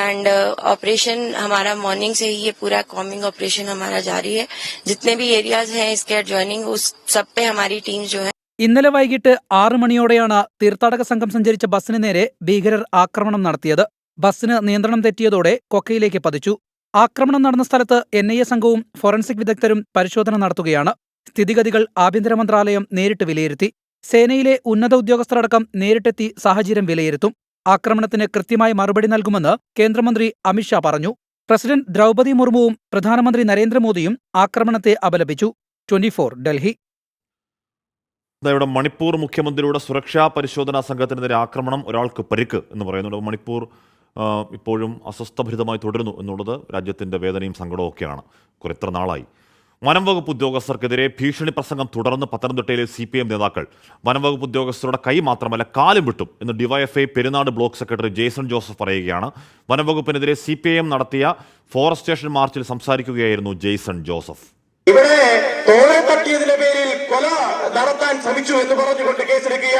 एंड ऑपरेशन हमारा मॉर्निंग से ही ये पूरा कॉम्बिंग ऑपरेशन हमारा जारी है. जितने भी एरियाज हैं इसके एडजॉइनिंग उस सब पे हमारी टीम जो है. ഇന്നലെ വൈകിട്ട് 6 മണിയോടെയാണ് തീർത്ഥാടക സംഘം സഞ്ചരിച്ച ബസിന് നേരെ ഭീകരർ ആക്രമണം നടത്തിയത്. ബസിന് നിയന്ത്രണം തെറ്റിയതോടെ കൊക്കയിലേക്ക് പതിച്ചു. ആക്രമണം നടന്ന സ്ഥലത്ത് NIA സംഘവും ഫോറൻസിക് വിദഗ്ധരും പരിശോധന നടത്തുകയാണ്. സ്ഥിതിഗതികൾ ആഭ്യന്തര മന്ത്രാലയം നേരിട്ട് വിലയിരുത്തി. സേനയിലെ ഉന്നത ഉദ്യോഗസ്ഥരടക്കം നേരിട്ടെത്തി സാഹചര്യം വിലയിരുത്തും. ആക്രമണത്തിന് കൃത്യമായി മറുപടി നൽകുമെന്ന് കേന്ദ്രമന്ത്രി അമിത്ഷാ പറഞ്ഞു. പ്രസിഡന്റ് ദ്രൗപദി മുർമുവും പ്രധാനമന്ത്രി നരേന്ദ്രമോദിയും ആക്രമണത്തെ അപലപിച്ചു. 24 ഡൽഹി. ഇവിടെ മണിപ്പൂർ മുഖ്യമന്ത്രിയുടെ സുരക്ഷാ പരിശോധനാ സംഘത്തിനെതിരെ ആക്രമണം, ഒരാൾക്ക് പരിക്ക് എന്ന് പറയുന്നുണ്ട്. മണിപ്പൂർ ഇപ്പോഴും അസ്വസ്ഥഭരിതമായി തുടരുന്നു എന്നുള്ളത് രാജ്യത്തിൻ്റെ വേദനയും സങ്കടവും ഒക്കെയാണ്. എത്ര നാളായി. വനം വകുപ്പ് ഉദ്യോഗസ്ഥർക്കെതിരെ ഭീഷണി പ്രസംഗം തുടർന്ന് പത്തനംതിട്ടയിലെ CPM നേതാക്കൾ വനം വകുപ്പ് ഉദ്യോഗസ്ഥരുടെ കൈ മാത്രമല്ല കാലും വിട്ടും എന്ന് DYFI Perunad block secretary Jaison Joseph പറയുകയാണ്. വനം വകുപ്പിനെതിരെ CPIM നടത്തിയ ഫോറസ്റ്റ് സ്റ്റേഷൻ മാർച്ചിൽ സംസാരിക്കുകയായിരുന്നു ജെയ്സൺ ജോസഫ്. ഇവിടെ തോളെ തട്ടിയതിന്റെ പേരിൽ കൊല നടത്താൻ ശ്രമിച്ചു എന്ന് പറഞ്ഞുകൊണ്ട് കേസെടുക്കുക.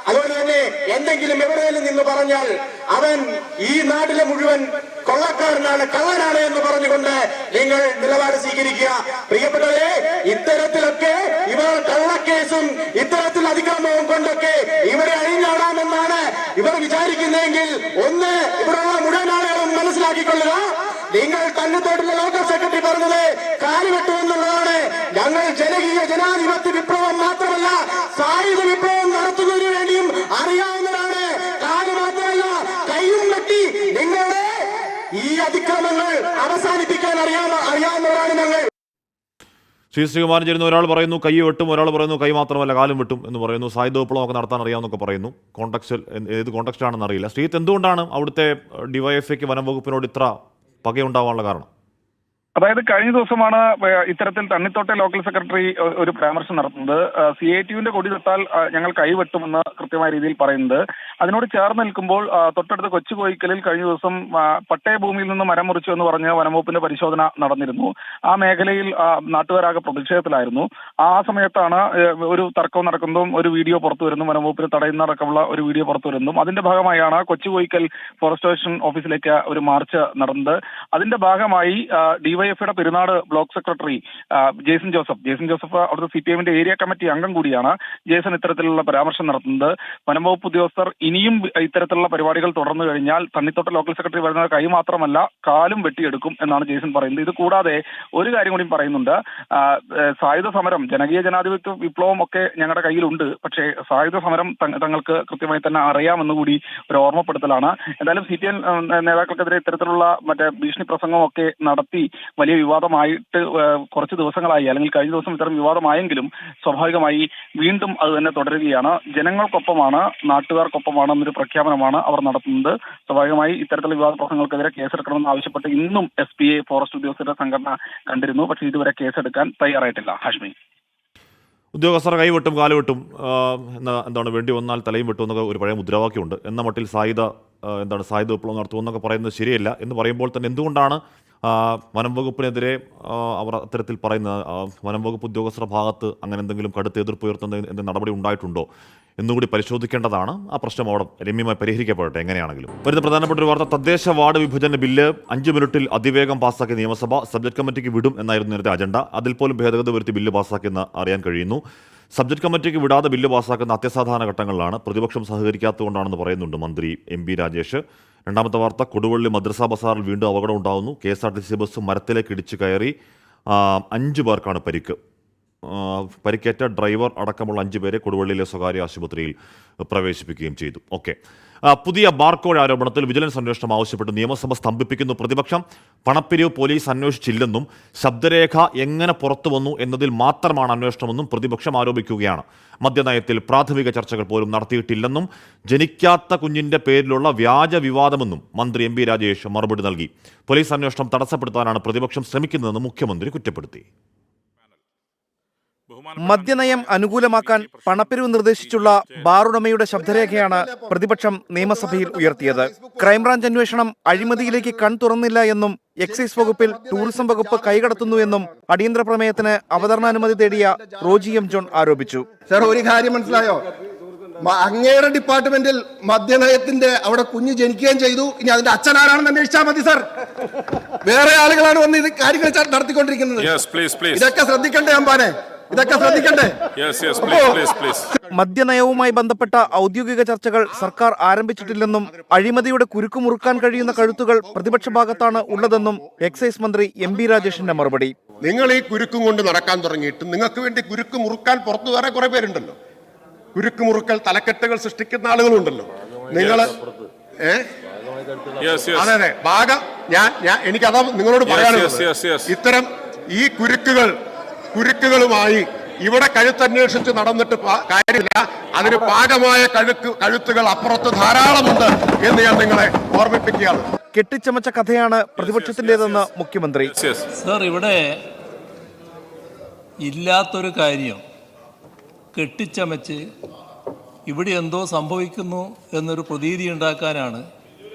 അതുപോലെ തന്നെ എന്തെങ്കിലും എവിടെയെങ്കിലും നിന്ന് പറഞ്ഞാൽ അവൻ ഈ നാട്ടിലെ മുഴുവൻ കൊള്ളക്കാരനാണ്, കള്ളനാണ് എന്ന് പറഞ്ഞുകൊണ്ട് നിങ്ങൾ നിലപാട് സ്വീകരിക്കുക. പ്രിയപ്പെട്ടവരെ, ഇത്തരത്തിലൊക്കെ ഇവർ കള്ളക്കേസും ഇത്തരത്തിൽ അതിക്രമവും കൊണ്ടൊക്കെ ഇവരെ അഴിഞ്ഞാടാമെന്നാണ് ഇവർ വിചാരിക്കുന്നതെങ്കിൽ ഒന്ന് ഇവിടെയുള്ള മുഴുവൻ ആളുകളും മനസ്സിലാക്കിക്കൊള്ളുക. നിങ്ങൾ തന്നത്തോട്ടുള്ള ലോക്കൽ സെക്രട്ടറി പറഞ്ഞത് കാര്യവെട്ടു എന്നുള്ളതാണ്. ഞങ്ങൾ ജനകീയ ജനാധിപത്യ വിപ്ലവം മാത്രമല്ല സായുധ വിപ്ലവം നടത്തുന്നതിന് വേണ്ടിയും അറിയാവുന്നതാണ്. കാല് മാത്രമല്ല കൈയും വെട്ടി നിങ്ങളുടെ ഈ അതിക്രമങ്ങൾ അവസാനിപ്പിക്കാൻ അറിയാവുന്നവരാണ് ഞങ്ങൾ. ശ്രീകുമാരൻ ചേരുന്ന ഒരാൾ പറയുന്നു കൈ വെട്ടും, ഒരാൾ പറയുന്നു കൈ മാത്രമല്ല കാലും വെട്ടും എന്ന് പറയുന്നു. സായുധ വിപ്ലവം ഒക്കെ നടത്താൻ അറിയാമെന്നൊക്കെ പറയുന്നു. കോൺടെക്സ്റ്റിൽ ഏത് കോൺടെക്സ്റ്റാണെന്ന് അറിയില്ല. ശ്രീത്ത്, എന്തുകൊണ്ടാണ് അവിടുത്തെ ഡിവൈഎഫ്ഐക്ക് വനം വകുപ്പിനോട് ഇത്ര പകയുണ്ടാവാനുള്ള കാരണം? അതായത് കഴിഞ്ഞ ദിവസമാണ് ഇത്തരത്തിൽ തണ്ണിത്തോട്ടെ ലോക്കൽ സെക്രട്ടറി ഒരു പരാമർശം നടത്തുന്നത്. CITUവിന്റെ കൊടി തൊട്ടാൽ ഞങ്ങൾ കൈവെട്ടുമെന്ന് കൃത്യമായ രീതിയിൽ പറയുന്നത്. അതിനോട് ചേർന്ന് നിൽക്കുമ്പോൾ തൊട്ടടുത്ത കൊച്ചുകോയിക്കലിൽ കഴിഞ്ഞ ദിവസം പട്ടയ ഭൂമിയിൽ നിന്ന് മരം മുറിച്ചു എന്ന് പറഞ്ഞ് വനംവകുപ്പിന്റെ പരിശോധന നടന്നിരുന്നു. ആ മേഖലയിൽ നാട്ടുകാരാകെ പ്രതിഷേധത്തിലായിരുന്നു. ആ സമയത്താണ് ഒരു തർക്കം നടക്കുന്നതും ഒരു വീഡിയോ പുറത്തു വരുന്നു, വനംവകുപ്പിന് തടയുന്ന അടക്കമുള്ള ഒരു വീഡിയോ പുറത്തു വരുന്നതും. അതിന്റെ ഭാഗമായാണ് കൊച്ചുകോയിക്കൽ ഫോറസ്റ്റ് സ്റ്റേഷൻ ഓഫീസിലേക്ക് ഒരു മാർച്ച് നടന്നത്. അതിന്റെ ഭാഗമായി ഡിവൈഎഫ്ഐയുടെ പെരുന്നാട് ബ്ലോക്ക് സെക്രട്ടറി ജെയ്സൺ ജോസഫ് അവിടുത്തെ CPIMന്റെ ഏരിയ കമ്മിറ്റി അംഗം കൂടിയാണ്. ജെയ്സൺ ഇത്തരത്തിലുള്ള പരാമർശം നടത്തുന്നത്. വനംവകുപ്പ് ഉദ്യോഗസ്ഥർ ഇനിയും ഇത്തരത്തിലുള്ള പരിപാടികൾ തുടർന്നു കഴിഞ്ഞാൽ തണ്ണിത്തോട്ട ലോക്കൽ സെക്രട്ടറി വരുന്നത് കൈ മാത്രമല്ല കാലും വെട്ടിയെടുക്കും എന്നാണ് ജെയ്സൺ പറയുന്നത്. ഇത് കൂടാതെ ഒരു കാര്യം കൂടി പറയുന്നുണ്ട്. സായുധ സമരം, ജനകീയ ജനാധിപത്യ വിപ്ലവം ഒക്കെ ഞങ്ങളുടെ കയ്യിലുണ്ട്, പക്ഷേ സായുധ സമരം തങ്ങൾക്ക് കൃത്യമായി തന്നെ അറിയാമെന്ന് കൂടി ഒരു ഓർമ്മപ്പെടുത്തലാണ്. എന്തായാലും CPM നേതാക്കൾക്കെതിരെ ഇത്തരത്തിലുള്ള മറ്റേ ഭീഷണി പ്രസംഗമൊക്കെ നടത്തി വലിയ വിവാദമായിട്ട് കുറച്ച് ദിവസങ്ങളായി, അല്ലെങ്കിൽ കഴിഞ്ഞ ദിവസം ഇത്തരം വിവാദമായെങ്കിലും സ്വാഭാവികമായി വീണ്ടും അത് തന്നെ തുടരുകയാണ്. ജനങ്ങൾക്കൊപ്പമാണ്, നാട്ടുകാർക്കൊപ്പമാണ് എന്നൊരു പ്രഖ്യാപനമാണ് അവർ നടത്തുന്നത്. സ്വാഭാവികമായി ഇത്തരത്തിലുള്ള വിവാദ പ്രസംഗങ്ങൾക്കെതിരെ കേസെടുക്കണമെന്ന് ആവശ്യപ്പെട്ട് ഇന്നും SPA ഫോറസ്റ്റ് ഉദ്യോഗസ്ഥരുടെ സംഘടന കണ്ടിരുന്നു. പക്ഷേ ഇതുവരെ കേസെടുക്കാൻ തയ്യാറായിട്ടില്ല. ഹാഷ്മി, ഉദ്യോഗസ്ഥർ കൈവെട്ടും കാലുവെട്ടും എന്താണ് വേണ്ടി വന്നാൽ തലയും വെട്ടും എന്നൊക്കെ ഒരു പഴയ മുദ്രാവാക്യമുണ്ട്. എന്ന മട്ടിൽ സായുധ വിപ്ലവം നടത്തുമെന്നൊക്കെ പറയുന്നത് ശരിയല്ല എന്ന് പറയുമ്പോൾ തന്നെ എന്തുകൊണ്ടാണ് വനം വകുപ്പിനെതിരെ അവർ അത്തരത്തിൽ പറയുന്നത്? വനം വകുപ്പ് ഉദ്യോഗസ്ഥരുടെ ഭാഗത്ത് അങ്ങനെ എന്തെങ്കിലും കടുത്ത എതിർപ്പ് ഉയർത്തുന്ന എന്തെങ്കിലും നടപടി ഉണ്ടായിട്ടുണ്ടോ എന്നുകൂടി പരിശോധിക്കേണ്ടതാണ്. ആ പ്രശ്നം അവിടെ രമ്യമായി പരിഹരിക്കപ്പെടട്ടെ എങ്ങനെയാണെങ്കിലും. വരുന്ന പ്രധാനപ്പെട്ട ഒരു വാർത്ത, തദ്ദേശ വാർഡ് വിഭജന ബില്ല് 5 മിനിറ്റിൽ അതിവേഗം പാസ്സാക്കിയ നിയമസഭ സബ്ജക്ട് കമ്മിറ്റിക്ക് വിടും എന്നായിരുന്നു നേരത്തെ അജണ്ട. അതിൽ പോലും ഭേദഗതി വരുത്തി ബില്ല് പാസ്സാക്കിയെന്ന് അറിയാൻ കഴിയുന്നു. സബ്ജക്ട് കമ്മിറ്റിക്ക് വിടാതെ ബില്ല് പാസ്സാക്കുന്ന അത്യസാധാരണ ഘട്ടങ്ങളിലാണ്. പ്രതിപക്ഷം സഹകരിക്കാത്തതുകൊണ്ടാണെന്ന് പറയുന്നുണ്ട് മന്ത്രി MP രാജേഷ്. രണ്ടാമത്തെ വാർത്ത, കൊടുവള്ളി മദ്രസ ബസാറിൽ വീണ്ടും അപകടം ഉണ്ടാകുന്നു. KSRTC ബസ് മരത്തിലേക്ക് ഇടിച്ചു കയറി 5 പേർക്കാണ് പരിക്ക്. പരിക്കേറ്റ ഡ്രൈവർ അടക്കമുള്ള 5 പേരെ കൊടുവള്ളിയിലെ സ്വകാര്യ ആശുപത്രിയിൽ പ്രവേശിപ്പിക്കുകയും ചെയ്തു. ഓക്കെ, പുതിയ ബാർകോഡ് ആരോപണത്തിൽ വിജിലൻസ് അന്വേഷണം ആവശ്യപ്പെട്ട് നിയമസഭ സ്തംഭിപ്പിക്കുന്നു പ്രതിപക്ഷം. പണപ്പിരിവ് പോലീസ് അന്വേഷിച്ചില്ലെന്നും ശബ്ദരേഖ എങ്ങനെ പുറത്തു വന്നു എന്നതിൽ മാത്രമാണ് അന്വേഷണമെന്നും പ്രതിപക്ഷം ആരോപിക്കുകയാണ്. മദ്യനയത്തിൽ പ്രാഥമിക ചർച്ചകൾ പോലും നടത്തിയിട്ടില്ലെന്നും ജനിക്കാത്ത കുഞ്ഞിന്റെ പേരിലുള്ള വ്യാജ വിവാദമെന്നും മന്ത്രി MP രാജേഷ് മറുപടി നൽകി. പോലീസ് അന്വേഷണം തടസ്സപ്പെടുത്താനാണ് പ്രതിപക്ഷം ശ്രമിക്കുന്നതെന്ന് മുഖ്യമന്ത്രി കുറ്റപ്പെടുത്തി. മദ്യനയം അനുകൂലമാക്കാൻ പണപ്പിരിവ് നിർദ്ദേശിച്ചുള്ള ബാറുടമയുടെ ശബ്ദരേഖയാണ് പ്രതിപക്ഷം നിയമസഭയിൽ ഉയർത്തിയത്. ക്രൈംബ്രാഞ്ച് അന്വേഷണം അഴിമതിയിലേക്ക് കൺ തുറന്നില്ല എന്നും എക്സൈസ് വകുപ്പിൽ ടൂറിസം വകുപ്പ് കൈകടത്തുന്നുവെന്നും അടിയന്തര പ്രമേയത്തിന് അവതരണാനുമതി തേടിയ റോജി M. ജോൺ ആരോപിച്ചു. സർ, ഒരു കാര്യം മനസ്സിലായോ? അങ്ങയുടെ ഡിപ്പാർട്ട്മെന്റിൽ മദ്യനയത്തിന്റെ അവിടെ കുഞ്ഞ് ജനിക്കുകയും ചെയ്തു. ഇനി അതിന്റെ അച്ഛനാരാണെന്ന് അന്വേഷിച്ചാൽ മതി സർ. വേറെ ആളുകളാണ് വന്ന് ഇത് കാര്യങ്ങൾ നടത്തിക്കൊണ്ടിരിക്കുന്നത്. ഇതൊക്കെ ശ്രദ്ധിക്കണ്ടേ അമ്പാനെ? ഇതൊക്കെ ശ്രദ്ധിക്കണ്ടേ? മദ്യനയവുമായി ബന്ധപ്പെട്ട ഔദ്യോഗിക ചർച്ചകൾ സർക്കാർ ആരംഭിച്ചിട്ടില്ലെന്നും അഴിമതിയുടെ കുരുക്ക് മുറുക്കാൻ കഴിയുന്ന കഴുത്തുകൾ പ്രതിപക്ഷ ഭാഗത്താണ് ഉള്ളതെന്നും എക്സൈസ് മന്ത്രി MP രാജേഷിന്റെ മറുപടി. നിങ്ങൾ ഈ കുരുക്കും കൊണ്ട് നടക്കാൻ തുടങ്ങിയിട്ട് നിങ്ങൾക്ക് വേണ്ടി കുരുക്ക് മുറുക്കാൻ പുറത്തു വേറെ കുറെ പേരുണ്ടല്ലോ. കുരുക്ക് മുറുക്കൽ തലക്കെട്ടുകൾ സൃഷ്ടിക്കുന്ന ആളുകളുണ്ടല്ലോ. നിങ്ങൾ അതെ ഭാഗം ഞാൻ എനിക്കതാ നിങ്ങളോട് പറയാനുള്ളത്. ഇത്തരം ഈ കുരുക്കുകളുമായി ഇവിടെ കഴുത്തന്വേഷിച്ച് നടന്നിട്ട് കാര്യമില്ല. അതിന് പാകമായ കഴുത്തുകൾ അപ്പുറത്ത് ധാരാളമുണ്ട് എന്ന് ഞാൻ നിങ്ങളെ ഓർമ്മിപ്പിക്കുകയാണ്. കെട്ടിച്ചമച്ച കഥയാണ് പ്രതിപക്ഷത്തിന്റേതെന്ന് മുഖ്യമന്ത്രി. സർ, ഇവിടെ ഇല്ലാത്തൊരു കാര്യം കെട്ടിച്ചമച്ച് ഇവിടെ എന്തോ സംഭവിക്കുന്നു എന്നൊരു പ്രതീതി ഉണ്ടാക്കാനാണ്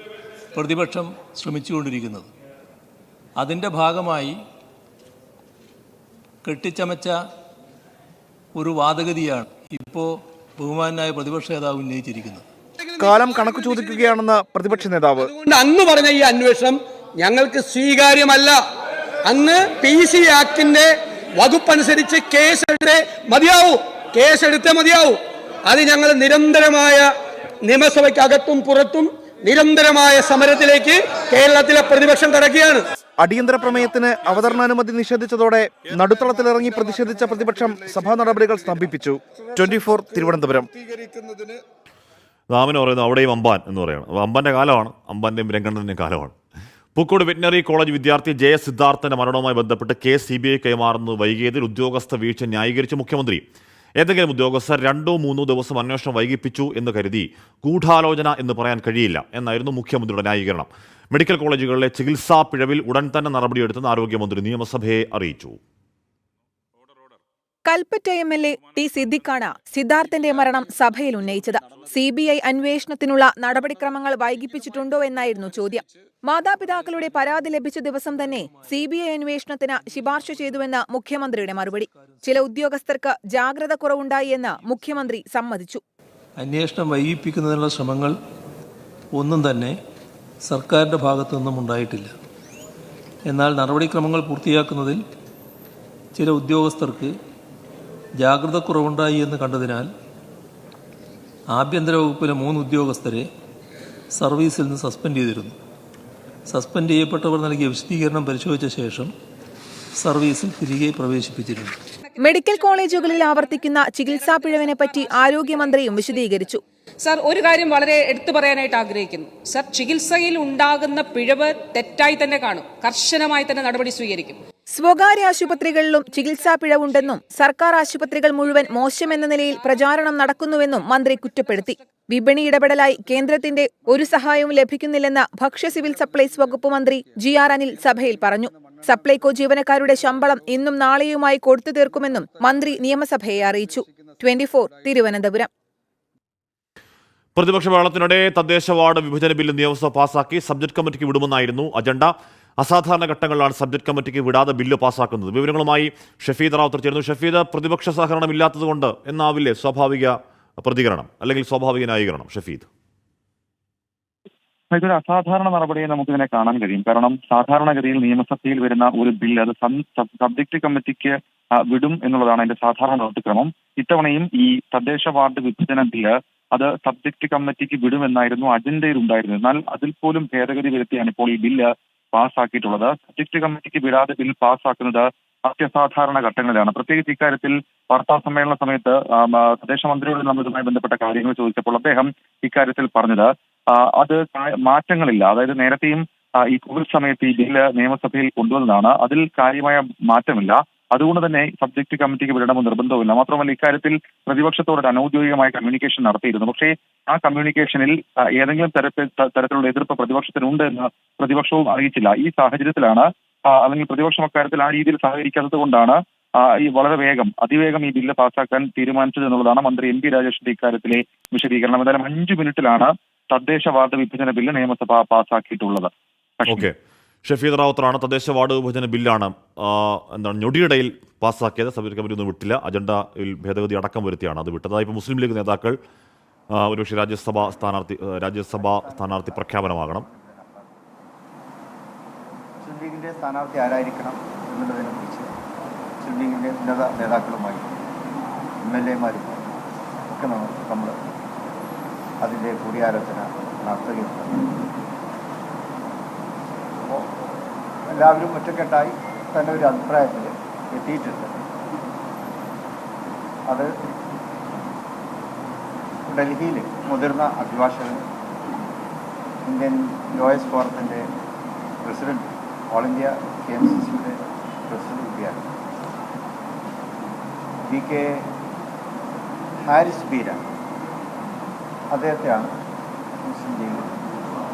പ്രതിപക്ഷം ശ്രമിച്ചുകൊണ്ടിരിക്കുന്നത്. അതിൻ്റെ ഭാഗമായി കെട്ടിച്ചമച്ച ഒരു വാദഗതിയാണ് ഇപ്പോൾ ബഹുമാനായ പ്രതിപക്ഷ നേതാവ് ഉന്നയിച്ചിരിക്കുന്നത്. കാലം കണക്ക് ചോദിക്കുകയാണെന്ന് പ്രതിപക്ഷ നേതാവ്. അന്ന് പറഞ്ഞ ഈ അന്വേഷണം ഞങ്ങൾക്ക് സ്വീകാര്യമല്ല. അന്ന് PC ആക്ടിന്റെ വകുപ്പനുസരിച്ച് കേസെടുത്തേ മതിയാവൂ. അത് ഞങ്ങൾ നിരന്തരമായ നിയമസഭയ്ക്കകത്തും പുറത്തും നിരന്തരമായ സമരത്തിലേക്ക് കേരളത്തിലെ പ്രതിപക്ഷം കടക്കുകയാണ്. അടിയന്തര പ്രമേയത്തിന് അവതരണാനുമതി നിഷേധിച്ചതോടെ നടുത്തളത്തിലിറങ്ങി പ്രതിഷേധിച്ച പ്രതിപക്ഷം സഭാ നടപടികൾ സ്തംഭിപ്പിച്ചു. 24 തിരുവനന്തപുരം. രാമന് പറയുന്നത് അവിടെയും അമ്പാൻ എന്ന് പറയുന്നത്. അപ്പോൾ അമ്പാൻ്റെ കാലമാണ്, അമ്പാൻ്റെയും രംഗണ്ണൻ്റെയും കാലമാണ്. പൂക്കോട് വെറ്റിനറി കോളേജ് വിദ്യാർത്ഥി ജയ സിദ്ധാർത്ഥന്റെ മരണവുമായി ബന്ധപ്പെട്ട് കേസ് CBI കൈമാറുന്നത് വൈകിയതിൽ ഉദ്യോഗസ്ഥ വീഴ്ച ന്യായീകരിച്ച മുഖ്യമന്ത്രി. ഏതെങ്കിലും ഉദ്യോഗസ്ഥർ 2-3 ദിവസം അന്വേഷണം വൈകിപ്പിച്ചു എന്ന് കരുതി ഗൂഢാലോചന എന്ന് പറയാൻ കഴിയില്ല എന്നായിരുന്നു മുഖ്യമന്ത്രിയുടെ ന്യായീകരണം. മെഡിക്കൽ കോളേജുകളിലെ ചികിത്സാ പിഴവിൽ ഉടൻ തന്നെ നടപടിയെടുത്തെന്ന് ആരോഗ്യമന്ത്രി നിയമസഭയെ അറിയിച്ചു. കൽപ്പറ്റ MLA T സിദ്ദിഖാണ് സിദ്ധാർത്ഥന്റെ മരണം സഭയിൽ ഉന്നയിച്ചത്. CBI അന്വേഷണത്തിനുള്ള നടപടിക്രമങ്ങൾ വൈകിപ്പിച്ചിട്ടുണ്ടോ എന്നായിരുന്നു ചോദ്യം. മാതാപിതാക്കളുടെ പരാതി ലഭിച്ച ദിവസം തന്നെ CBI അന്വേഷണത്തിന് ശുപാർശ ചെയ്തുവെന്ന് മുഖ്യമന്ത്രിയുടെ മറുപടി. ചില ഉദ്യോഗസ്ഥർക്ക് ജാഗ്രത കുറവുണ്ടായി എന്ന് മുഖ്യമന്ത്രി സമ്മതിച്ചു. അന്വേഷണം വൈകിപ്പിക്കുന്നതിനുള്ള ശ്രമങ്ങൾ ഒന്നും തന്നെ സർക്കാരിൻ്റെ ഭാഗത്തു നിന്നും ഉണ്ടായിട്ടില്ല. എന്നാൽ നടപടിക്രമങ്ങൾ പൂർത്തിയാക്കുന്നതിൽ ചില ഉദ്യോഗസ്ഥർക്ക് ജാഗ്രത കുറവുണ്ടായി എന്ന് കണ്ടതിനാൽ ആഭ്യന്തര വകുപ്പിലെ 3 ഉദ്യോഗസ്ഥരെ സർവീസിൽ നിന്ന് സസ്പെൻഡ് ചെയ്തിരുന്നു. സസ്പെൻഡ് ചെയ്യപ്പെട്ടവർ നൽകിയ വിശദീകരണം പരിശോധിച്ച ശേഷം സർവീസിൽ തിരികെ പ്രവേശിപ്പിച്ചിരുന്നു. മെഡിക്കൽ കോളേജുകളിൽ ആവർത്തിക്കുന്ന ചികിത്സാ പിഴവിനെ പറ്റി ആരോഗ്യമന്ത്രിയും വിശദീകരിച്ചു. സർ, ഒരു കാര്യം വളരെ എടുത്തു പറയാനായിട്ട് ആഗ്രഹിക്കുന്നു. സർ, ചികിത്സയിൽ ഉണ്ടാകുന്ന പിഴവ് തെറ്റായി തന്നെ കാണും, കർശനമായി തന്നെ നടപടി സ്വീകരിക്കും. സ്വകാര്യ ആശുപത്രികളിലും ചികിത്സാ പിഴവുണ്ടെന്നും സർക്കാർ ആശുപത്രികൾ മുഴുവൻ മോശമെന്ന നിലയിൽ പ്രചാരണം നടക്കുന്നുവെന്നും മന്ത്രി കുറ്റപ്പെടുത്തി. വിപണി ഇടപെടലായി കേന്ദ്രത്തിന്റെ ഒരു സഹായവും ലഭിക്കുന്നില്ലെന്ന് ഭക്ഷ്യ സിവിൽ സപ്ലൈസ് വകുപ്പ് മന്ത്രി GR അനിൽ സഭയിൽ പറഞ്ഞു. സപ്ലൈകോ ജീവനക്കാരുടെ ശമ്പളം ഇന്നും നാളെയുമായി കൊടുത്തു തീർക്കുമെന്നും മന്ത്രി നിയമസഭയെ അറിയിച്ചു. 24 തിരുവനന്തപുരം. പ്രതിപക്ഷ ബഹളത്തിനിടെ തദ്ദേശ വാർഡ് വിഭജന ബില്ല് നിയമസഭ പാസാക്കി സബ്ജക്ട് കമ്മിറ്റിക്ക് വിടുമെന്നായിരുന്നു അജണ്ട. അസാധാരണ ഘട്ടങ്ങളിലാണ് സബ്ജക്ട് കമ്മിറ്റിക്ക് വിടാതെ ബില്ല് പാസാക്കുന്നത്. വിവരങ്ങളുമായി ഷഫീദ് റാവുത്തർ ചേരുന്നു. ഷഫീദ്, പ്രതിപക്ഷ സഹകരണം ഇല്ലാത്തതുകൊണ്ട് എന്നാവില്ലേ സ്വാഭാവിക പ്രതികരണം അല്ലെങ്കിൽ സ്വാഭാവിക ന്യായീകരണം? ഷഫീദ്, ഇതൊരു അസാധാരണ നടപടിയെ നമുക്കിതിനെ കാണാൻ കഴിയും. കാരണം സാധാരണഗതിയിൽ നിയമസഭയിൽ വരുന്ന ഒരു ബില്ല് അത് സബ്ജക്ട് കമ്മിറ്റിക്ക് വിടും എന്നുള്ളതാണ് അതിന്റെ സാധാരണ നടപടിക്രമം. ഇത്തവണയും ഈ തദ്ദേശ വാർഡ് വിഭജന ബില്ല് അത് സബ്ജക്ട് കമ്മിറ്റിക്ക് വിടുമെന്നായിരുന്നു അജണ്ടയിൽ ഉണ്ടായിരുന്നത്. എന്നാൽ അതിൽ പോലും ഭേദഗതി വരുത്തിയാണ് ഇപ്പോൾ ഈ ബില്ല് പാസ്സാക്കിയിട്ടുള്ളത്. സബ്ജക്ട് കമ്മിറ്റിക്ക് വിടാതെ ബിൽ പാസ്സാക്കുന്നത് അത്യസാധാരണ ഘട്ടങ്ങളിലാണ്. പ്രത്യേകിച്ച് ഇക്കാര്യത്തിൽ വാർത്താ സമ്മേളന സമയത്ത് തദ്ദേശ മന്ത്രിയോട് നമ്മൾ ഇതുമായി ബന്ധപ്പെട്ട കാര്യങ്ങൾ ചോദിച്ചപ്പോൾ അദ്ദേഹം ഇക്കാര്യത്തിൽ പറഞ്ഞത് അത് മാറ്റങ്ങളില്ല. അതായത് നേരത്തെയും ഈ കോവിഡ് സമയത്ത് ഈ ബില്ല് നിയമസഭയിൽ കൊണ്ടുവന്നതാണ്, അതിൽ കാര്യമായ മാറ്റമില്ല. അതുകൊണ്ട് തന്നെ സബ്ജക്ട് കമ്മിറ്റിക്ക് വിടണമെന്ന് നിർബന്ധമില്ല. മാത്രമല്ല ഇക്കാര്യത്തിൽ പ്രതിപക്ഷത്തോട് അനൌദ്യോഗികമായ കമ്മ്യൂണിക്കേഷൻ നടത്തിയിരുന്നു. പക്ഷേ ആ കമ്മ്യൂണിക്കേഷനിൽ ഏതെങ്കിലും തരത്തിലുള്ള എതിർപ്പ് പ്രതിപക്ഷത്തിനുണ്ട് എന്ന് പ്രതിപക്ഷവും അറിയിച്ചില്ല. ഈ സാഹചര്യത്തിലാണ് അല്ലെങ്കിൽ പ്രതിപക്ഷം അക്കാര്യത്തിൽ ആ രീതിയിൽ സഹകരിക്കാത്തത് കൊണ്ടാണ് ഈ വളരെ അതിവേഗം ഈ ബില്ല് പാസ്സാക്കാൻ തീരുമാനിച്ചത് എന്നുള്ളതാണ് മന്ത്രി MP രാജേഷിന്റെ ഇക്കാര്യത്തിലെ വിശദീകരണം. എന്തായാലും 5 മിനിറ്റിലാണ് തദ്ദേശ വാർഡ് വിഭജന ബില്ല് നിയമസഭ പാസ്സാക്കിയിട്ടുള്ളത്. ഓക്കെ, ഷഫീദ് റാവുത്തറാണ്. തദ്ദേശ വാർഡ് വിഭജന ബില്ലാണ് ഞൊടിയിടയിൽ പാസ്സാക്കിയത്. സബ്ജക്ട് കമ്മിറ്റി ഒന്നും വിട്ടില്ല, അജണ്ടയിൽ ഭേദഗതി അടക്കം വരുത്തിയാണ് അത് വിട്ടത്. ഇപ്പോൾ മുസ്ലിം ലീഗ് നേതാക്കൾ ഒരുപക്ഷെ രാജ്യസഭാ സ്ഥാനാർത്ഥി പ്രഖ്യാപനമാകണം. മുസ്ലിം ലീഗിൻ്റെ സ്ഥാനാർത്ഥി ആരായിരിക്കണം എന്നുള്ളതിനെ കുറിച്ച് മുസ്ലിം ലീഗിൻ്റെ ഉന്നത നേതാക്കളുമായി MLA-മാരും ഒക്കെ നമ്മൾ അതിൻ്റെ കൂടിയാലോചന നടത്തുകയുണ്ട്. അപ്പോൾ എല്ലാവരും ഒറ്റക്കെട്ടായി തന്നെ ഒരു അഭിപ്രായത്തിൽ എത്തിയിട്ടുണ്ട്. അത് ഡൽഹിയിൽ മുതിർന്ന അഭിഭാഷകൻ, ഇന്ത്യൻ ലോയേഴ്സ് ഫോറത്തിൻ്റെ പ്രസിഡന്റ്, ഓൾ ഇന്ത്യ KMCCയുടെ പ്രസിഡന്റ് കൂടിയാണ് VK ഹാരിസ് ബീര. അദ്ദേഹത്തെയാണ് മുസ്ലിം ലീഗ്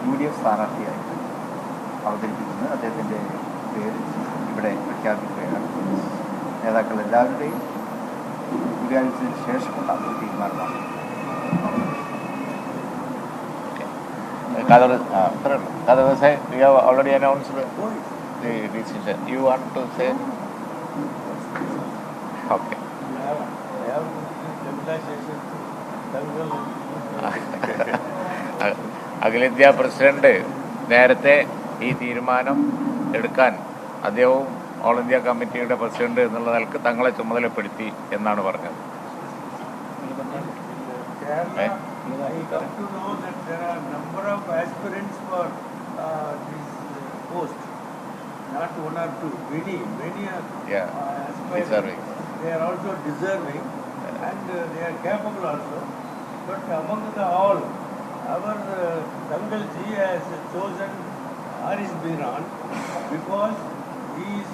UDF സ്ഥാനാർത്ഥിയായിട്ട് അവതരിപ്പിക്കുന്നത്. അദ്ദേഹത്തിൻ്റെ പേര് ഇവിടെ പ്രഖ്യാപിക്കുകയാണ്. നേതാക്കൾ എല്ലാവരുടെയും കൂടിയാലോചനയ്ക്ക് ശേഷമുണ്ടാകുന്ന തീരുമാനമാണ്. We have already announced the decision. You want to say? Okay. അഖിലേന്ത്യാ പ്രസിഡന്റ് നേരത്തെ ഈ തീരുമാനം എടുക്കാൻ അദ്ദേഹവും ഓൾ ഇന്ത്യ കമ്മിറ്റിയുടെ പ്രസിഡന്റ് എന്നുള്ള നിലക്ക് തങ്ങളെ ചുമതലപ്പെടുത്തി എന്നാണ് പറഞ്ഞത്. They are also deserving and they are capable also. But among the all, our Dangal ji has chosen Haris Biran because he is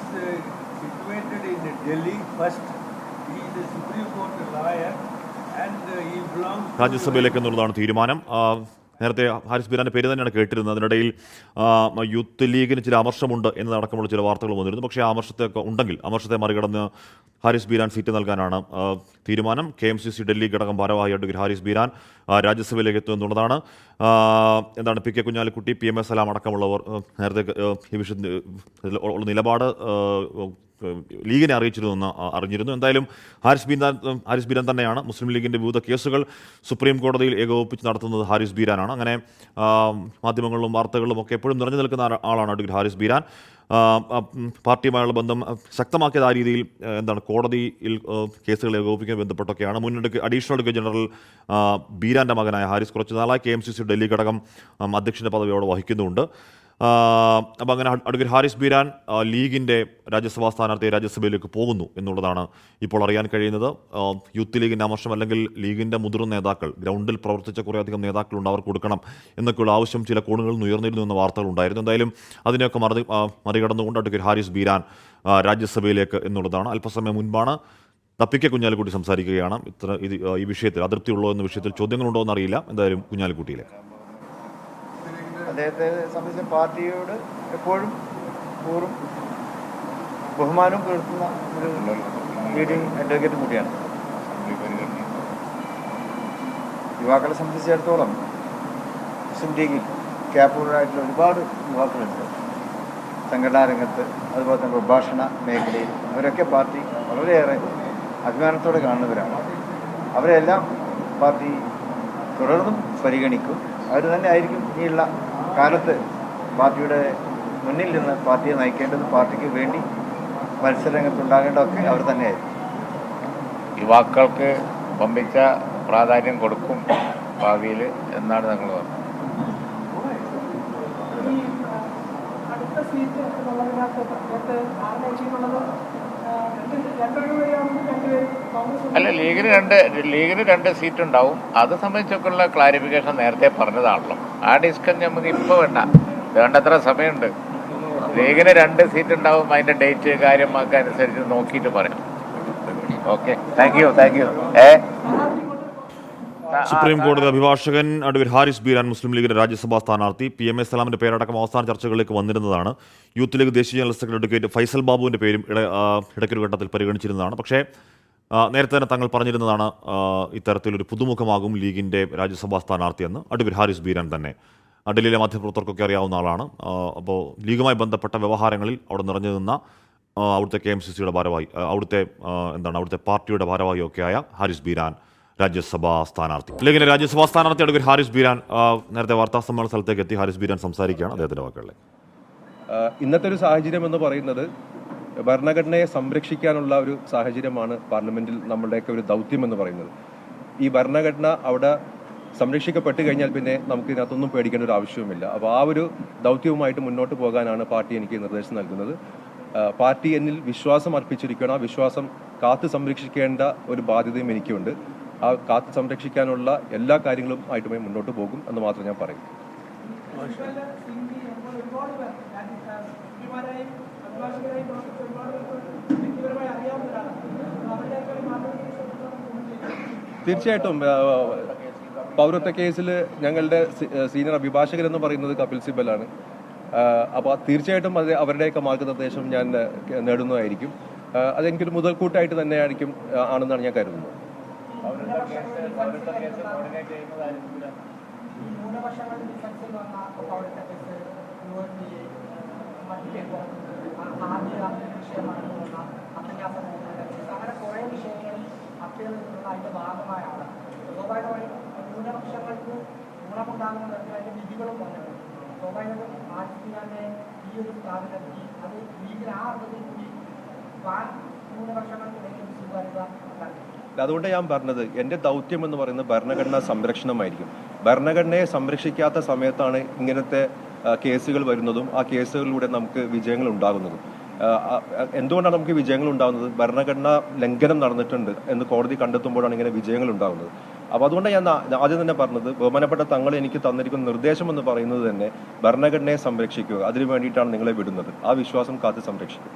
situated in Delhi first. He is a Supreme Court lawyer and he belongs to... രാജ്യസഭയിലേക്ക് എന്നുള്ളതാണ് തീരുമാനം. നേരത്തെ ഹാരിസ് ബീരാൻ്റെ പേര് തന്നെയാണ് കേട്ടിരുന്നത്. അതിനിടയിൽ youth ലീഗിന് ചില അമർഷമുണ്ട് എന്നതടക്കമുള്ള ചില വാർത്തകൾ വന്നിരുന്നു. പക്ഷേ ആ അമർഷത്തെ മറികടന്ന് ഹാരിസ് ബീരാൻ സീറ്റ് നൽകാനാണ് തീരുമാനം. KMCC ഡൽഹി ഘടകം ഭാരവാഹി അഡ്വക്കേറ്റ് ഹാരിസ് ബീരാൻ രാജ്യസഭയിലേക്ക് എത്തും എന്നുള്ളതാണ്. എന്താണ് PK കുഞ്ഞാലിക്കുട്ടി, PMS സലാം അടക്കമുള്ളവർ നേരത്തെ ഈ വിഷയത്തിൽ ഉള്ള നിലപാട് ലീഗിനെ അറിഞ്ഞിരുന്നു. എന്തായാലും ഹാരിസ് ബീരാൻ തന്നെയാണ്. മുസ്ലിം ലീഗിൻ്റെ വിവിധ കേസുകൾ സുപ്രീം കോടതിയിൽ ഏകോപിപ്പിച്ച് നടത്തുന്നത് ഹാരിസ് ബീരാനാണ്. അങ്ങനെ മാധ്യമങ്ങളിലും വാർത്തകളിലും ഒക്കെ എപ്പോഴും നിറഞ്ഞു നിൽക്കുന്ന ആളാണ് അഡ്വക്കേറ്റ് ഹാരിസ് ബീരാൻ. പാർട്ടിയുമായുള്ള ബന്ധം ശക്തമാക്കിയത് ആ രീതിയിൽ കോടതിയിൽ കേസുകൾ ഏകോപിപ്പിക്കാൻ ബന്ധപ്പെട്ടൊക്കെയാണ്. മുൻ അഡീഷണൽ അഡ്വക്കേറ്റ് ജനറൽ ബീരാൻ്റെ മകനായ ഹാരിസ് കുറച്ച് നാളായി KMCC ഡൽഹി ഘടകം അധ്യക്ഷൻ്റെ പദവി അവിടെ വഹിക്കുന്നുണ്ട്. അപ്പോൾ അങ്ങനെ അഡ്വക്കേറ്റ് ഹാരിസ് ബീരാൻ ലീഗിൻ്റെ രാജ്യസഭാ സ്ഥാനാർത്ഥിയെ രാജ്യസഭയിലേക്ക് പോകുന്നു എന്നുള്ളതാണ് ഇപ്പോൾ അറിയാൻ കഴിയുന്നത്. യൂത്ത് ലീഗിൻ്റെ അമർഷം അല്ലെങ്കിൽ ലീഗിൻ്റെ മുതിർന്ന നേതാക്കൾ, ഗ്രൗണ്ടിൽ പ്രവർത്തിച്ച കുറേയധികം നേതാക്കളുണ്ട്, അവർക്ക് കൊടുക്കണം എന്നൊക്കെയുള്ള ആവശ്യം ചില കോണുകളിൽ നിന്ന് ഉയർന്നിരുന്നു എന്ന വാർത്തകളുണ്ടായിരുന്നു. എന്തായാലും അതിനെയൊക്കെ മറികടന്നുകൊണ്ട് അഡ്വക്കേറ്റ് ഹാരിസ് ബീരാൻ രാജ്യസഭയിലേക്ക് എന്നുള്ളതാണ്. അല്പസമയം മുൻപാണ് PK കുഞ്ഞാലിക്കുട്ടി സംസാരിക്കുകയാണ്. ഈ വിഷയത്തിൽ അതൃപ്തിയുള്ളോ എന്ന വിഷയത്തിൽ ചോദ്യങ്ങളുണ്ടോ എന്നറിയില്ല. എന്തായാലും കുഞ്ഞാലിക്കുട്ടിയിലേക്ക്. അദ്ദേഹത്തെ സംബന്ധിച്ച പാർട്ടിയോട് എപ്പോഴും കൂറും ബഹുമാനവും പുലർത്തുന്ന ഒരു ലീഡിംഗ് അഡ്വക്കേറ്റ് കൂടിയാണ്. യുവാക്കളെ സംബന്ധിച്ചിടത്തോളം മുസ്ലിം ലീഗിൽ ക്യാപ്പബിളായിട്ടുള്ള ഒരുപാട് യുവാക്കളുണ്ട്. സംഘടനാ രംഗത്ത്, അതുപോലെ തന്നെ പ്രഭാഷണ മേഖലയിൽ അവരൊക്കെ പാർട്ടി വളരെയേറെ അഭിമാനത്തോടെ കാണുന്നവരാണ്. അവരെല്ലാം പാർട്ടി തുടർന്നും പരിഗണിക്കും. അവർ തന്നെ ആയിരിക്കും ഇനിയുള്ള കാലത്ത് പാർട്ടിയുടെ മുന്നിൽ നിന്ന് പാർട്ടിയെ നയിക്കേണ്ടത്, പാർട്ടിക്ക് വേണ്ടി മത്സരരംഗത്തുണ്ടാകേണ്ടതൊക്കെ അവർ തന്നെയായിരിക്കും. യുവാക്കൾക്ക് വമ്പിച്ച പ്രാധാന്യം കൊടുക്കും ഭാവിയിൽ എന്നാണ് ഞങ്ങൾ പറഞ്ഞത്. അല്ല, ലീഗിന് രണ്ട് സീറ്റ് ഉണ്ടാവും. അത് സംബന്ധിച്ചൊക്കെയുള്ള ക്ലാരിഫിക്കേഷൻ നേരത്തെ പറഞ്ഞതാണല്ലോ. ആ ഡിസ്കഷൻ നമുക്ക് ഇപ്പോൾ വേണ്ടത്ര സമയമുണ്ട്. ലീഗിന് 2 സീറ്റ് ഉണ്ടാവും. അതിൻ്റെ ഡേറ്റ് കാര്യമൊക്കെ അനുസരിച്ച് നോക്കിയിട്ട് പറയാം. Okay, thank you. സുപ്രീം കോടതി അഭിഭാഷകൻ അഡ്വക്കേറ്റ് ഹാരിസ് ബീരാൻ മുസ്ലിം ലീഗിന്റെ രാജ്യസഭാ സ്ഥാനാർത്ഥി. PMS സലാമിന്റെ പേരടക്കം അവസാന ചർച്ചകളിലേക്ക് വന്നിരുന്നതാണ്. യൂത്ത് ലീഗ് ദേശീയ ജനറൽ സെക്രട്ടറി അഡ്വക്കേറ്റ് ഫൈസൽ ബാബുവിന്റെ പേരും ഇടയ്ക്കൊരു ഘട്ടത്തിൽ പരിഗണിച്ചിരുന്നതാണ്. പക്ഷേ നേരത്തെ തന്നെ തങ്ങൾ പറഞ്ഞിരുന്നതാണ് ഇത്തരത്തിലൊരു പുതുമുഖമാകും ലീഗിന്റെ രാജ്യസഭാ സ്ഥാനാർത്ഥിയെന്ന്. അഡ്വക്കേറ്റ് ഹാരിസ് ബീരാൻ തന്നെ ഡൽഹിയിലെ മാധ്യമപ്രവർത്തകർക്കൊക്കെ അറിയാവുന്ന ആളാണ്. അപ്പോൾ ലീഗുമായി ബന്ധപ്പെട്ട വ്യവഹാരങ്ങളിൽ അവിടെ നിറഞ്ഞു നിന്ന അവിടുത്തെ KMCCയുടെ ഭാരവാഹി, അവിടുത്തെ പാർട്ടിയുടെ ഭാരവാഹിയൊക്കെയായ ഹാരിസ് ബീരാൻ രാജ്യസഭാ സ്ഥാനാർത്ഥി. ലീഗിന്റെ രാജ്യസഭാ സ്ഥാനാർത്ഥി അഡ്വക്കേറ്റ് ഹാരിസ് ബീരാൻ നേരത്തെ വാർത്താ സമ്മേളന സ്ഥലത്തേക്ക് എത്തി. ഹാരിസ് ബീരാൻ സംസാരിക്കുകയാണ്. അദ്ദേഹത്തിന്റെ വാക്കുകളിൽ ഇന്നത്തെ ഒരു സാഹചര്യം എന്ന് പറയുന്നത് ഭരണഘടനയെ സംരക്ഷിക്കാനുള്ള ഒരു സാഹചര്യമാണ് പാർലമെന്റിൽ നമ്മളുടെയൊക്കെ ഒരു ദൗത്യം എന്ന് പറയുന്നത്. ഈ ഭരണഘടന അവിടെ സംരക്ഷിക്കപ്പെട്ട് കഴിഞ്ഞാൽ പിന്നെ നമുക്ക് ഇതിനകത്തൊന്നും പേടിക്കേണ്ട ഒരു ആവശ്യവുമില്ല. അപ്പോൾ ആ ഒരു ദൗത്യവുമായിട്ട് മുന്നോട്ട് പോകാനാണ് പാർട്ടി എനിക്ക് നിർദ്ദേശം നൽകുന്നത്. പാർട്ടി എന്നിൽ വിശ്വാസം അർപ്പിച്ചിരിക്കണം. ആ വിശ്വാസം കാത്തു സംരക്ഷിക്കേണ്ട ഒരു ബാധ്യതയും എനിക്കുണ്ട്. ആ കാത്തു സംരക്ഷിക്കാനുള്ള എല്ലാ കാര്യങ്ങളും ആയിട്ടുമായി മുന്നോട്ട് പോകും എന്ന് മാത്രം ഞാൻ പറയും. തീർച്ചയായിട്ടും പൗരത്വ കേസിൽ ഞങ്ങളുടെ സീനിയർ അഭിഭാഷകൻ എന്ന് പറയുന്നത് കപിൽ സിബലാണ്. അപ്പോൾ തീർച്ചയായിട്ടും അവരുടെയൊക്കെ മാർഗനിർദ്ദേശം ഞാൻ നേടുന്നതായിരിക്കും. അതെനിക്കൊരു മുതൽക്കൂട്ടായിട്ട് തന്നെ ആണെന്നാണ് ഞാൻ കരുതുന്നത്. അതുകൊണ്ട് ഞാൻ പറഞ്ഞത് എൻ്റെ ദൗത്യം എന്ന് പറയുന്നത് ഭരണഘടനാ സംരക്ഷണമായിരിക്കും. ഭരണഘടനയെ സംരക്ഷിക്കാത്ത സമയത്താണ് ഇങ്ങനത്തെ കേസുകൾ വരുന്നതും ആ കേസുകളിലൂടെ നമുക്ക് വിജയങ്ങൾ ഉണ്ടാകുന്നതും. എന്തുകൊണ്ടാണ് നമുക്ക് വിജയങ്ങൾ ഉണ്ടാകുന്നത്? ഭരണഘടനാ ലംഘനം നടന്നിട്ടുണ്ട് എന്ന് കോടതി കണ്ടെത്തുമ്പോഴാണ് ഇങ്ങനെ വിജയങ്ങൾ ഉണ്ടാകുന്നത്. അപ്പോൾ അതുകൊണ്ട് ഞാൻ ആദ്യം തന്നെ പറഞ്ഞത്, ബഹുമാനപ്പെട്ട തങ്ങൾ എനിക്ക് തന്നിരിക്കുന്ന നിർദ്ദേശം എന്ന് പറയുന്നത് തന്നെ ഭരണഘടനയെ സംരക്ഷിക്കുക, അതിനു വേണ്ടിയിട്ടാണ് നിങ്ങളെ വിടുന്നത്. ആ വിശ്വാസം കാത്ത് സംരക്ഷിക്കുക.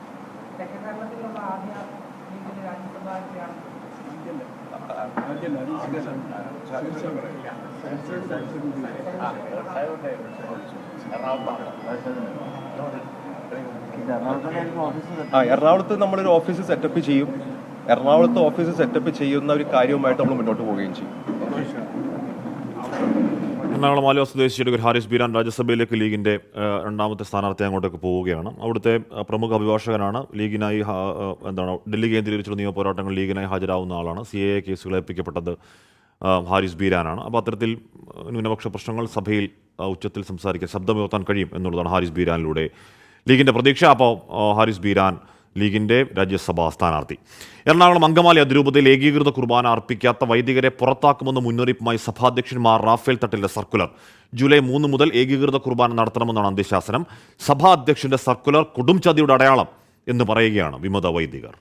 എറണാകുളത്ത് നമ്മളൊരു ഓഫീസ് സെറ്റപ്പ് ചെയ്യും. എറണാകുളത്ത് ഓഫീസ് സെറ്റപ്പ് ചെയ്യുന്ന ഒരു കാര്യവുമായിട്ട് നമ്മൾ മുന്നോട്ട് പോവുകയും ചെയ്യും. എറണാകുളം ആലുവ സ്വദേശി അഡ്വക്കേറ്റ് ഹാരിസ് ബീരാൻ രാജ്യസഭയിലേക്ക് ലീഗിൻ്റെ രണ്ടാമത്തെ സ്ഥാനാർത്ഥി അങ്ങോട്ടേക്ക് പോവുകയാണ്. അവിടുത്തെ പ്രമുഖ അഭിഭാഷകനാണ്. ലീഗിനായി ഡൽഹി കേന്ദ്രീകരിച്ചുള്ള നിയമ പോരാട്ടങ്ങൾ ലീഗിനായി ഹാജരാകുന്ന ആളാണ്. CAA കേസുകൾ ഏൽപ്പിക്കപ്പെട്ടത് ഹാരിസ് ബീരാനാണ്. അപ്പോൾ അത്തരത്തിൽ ന്യൂനപക്ഷ പ്രശ്നങ്ങൾ സഭയിൽ ഉച്ചത്തിൽ സംസാരിക്കാൻ, ശബ്ദമുയർത്താൻ കഴിയും എന്നുള്ളതാണ് ഹാരിസ് ബീരാനിലൂടെ ലീഗിൻ്റെ പ്രതീക്ഷ. അപ്പോൾ ഹാരിസ് ബീരാൻ ലീഗിൻ്റെ രാജ്യസഭാ സ്ഥാനാർത്ഥി. എറണാകുളം അങ്കമാലി അതിരൂപതയിൽ ഏകീകൃത കുർബാന അർപ്പിക്കാത്ത വൈദികരെ പുറത്താക്കുമെന്ന് മുന്നറിയിപ്പുമായി സഭാധ്യക്ഷന്മാർ റാഫേൽ തട്ടിലെ സർക്കുലർ. ജൂലൈ 3 മുതൽ ഏകീകൃത കുർബാന നടത്തണമെന്നാണ് അന്ത്യശാസനം. സഭാ അധ്യക്ഷന്റെ സർക്കുലർ കൊടുംചതിയുടെ അടയാളം എന്ന് പറയുകയാണ് വിമത വൈദികർ.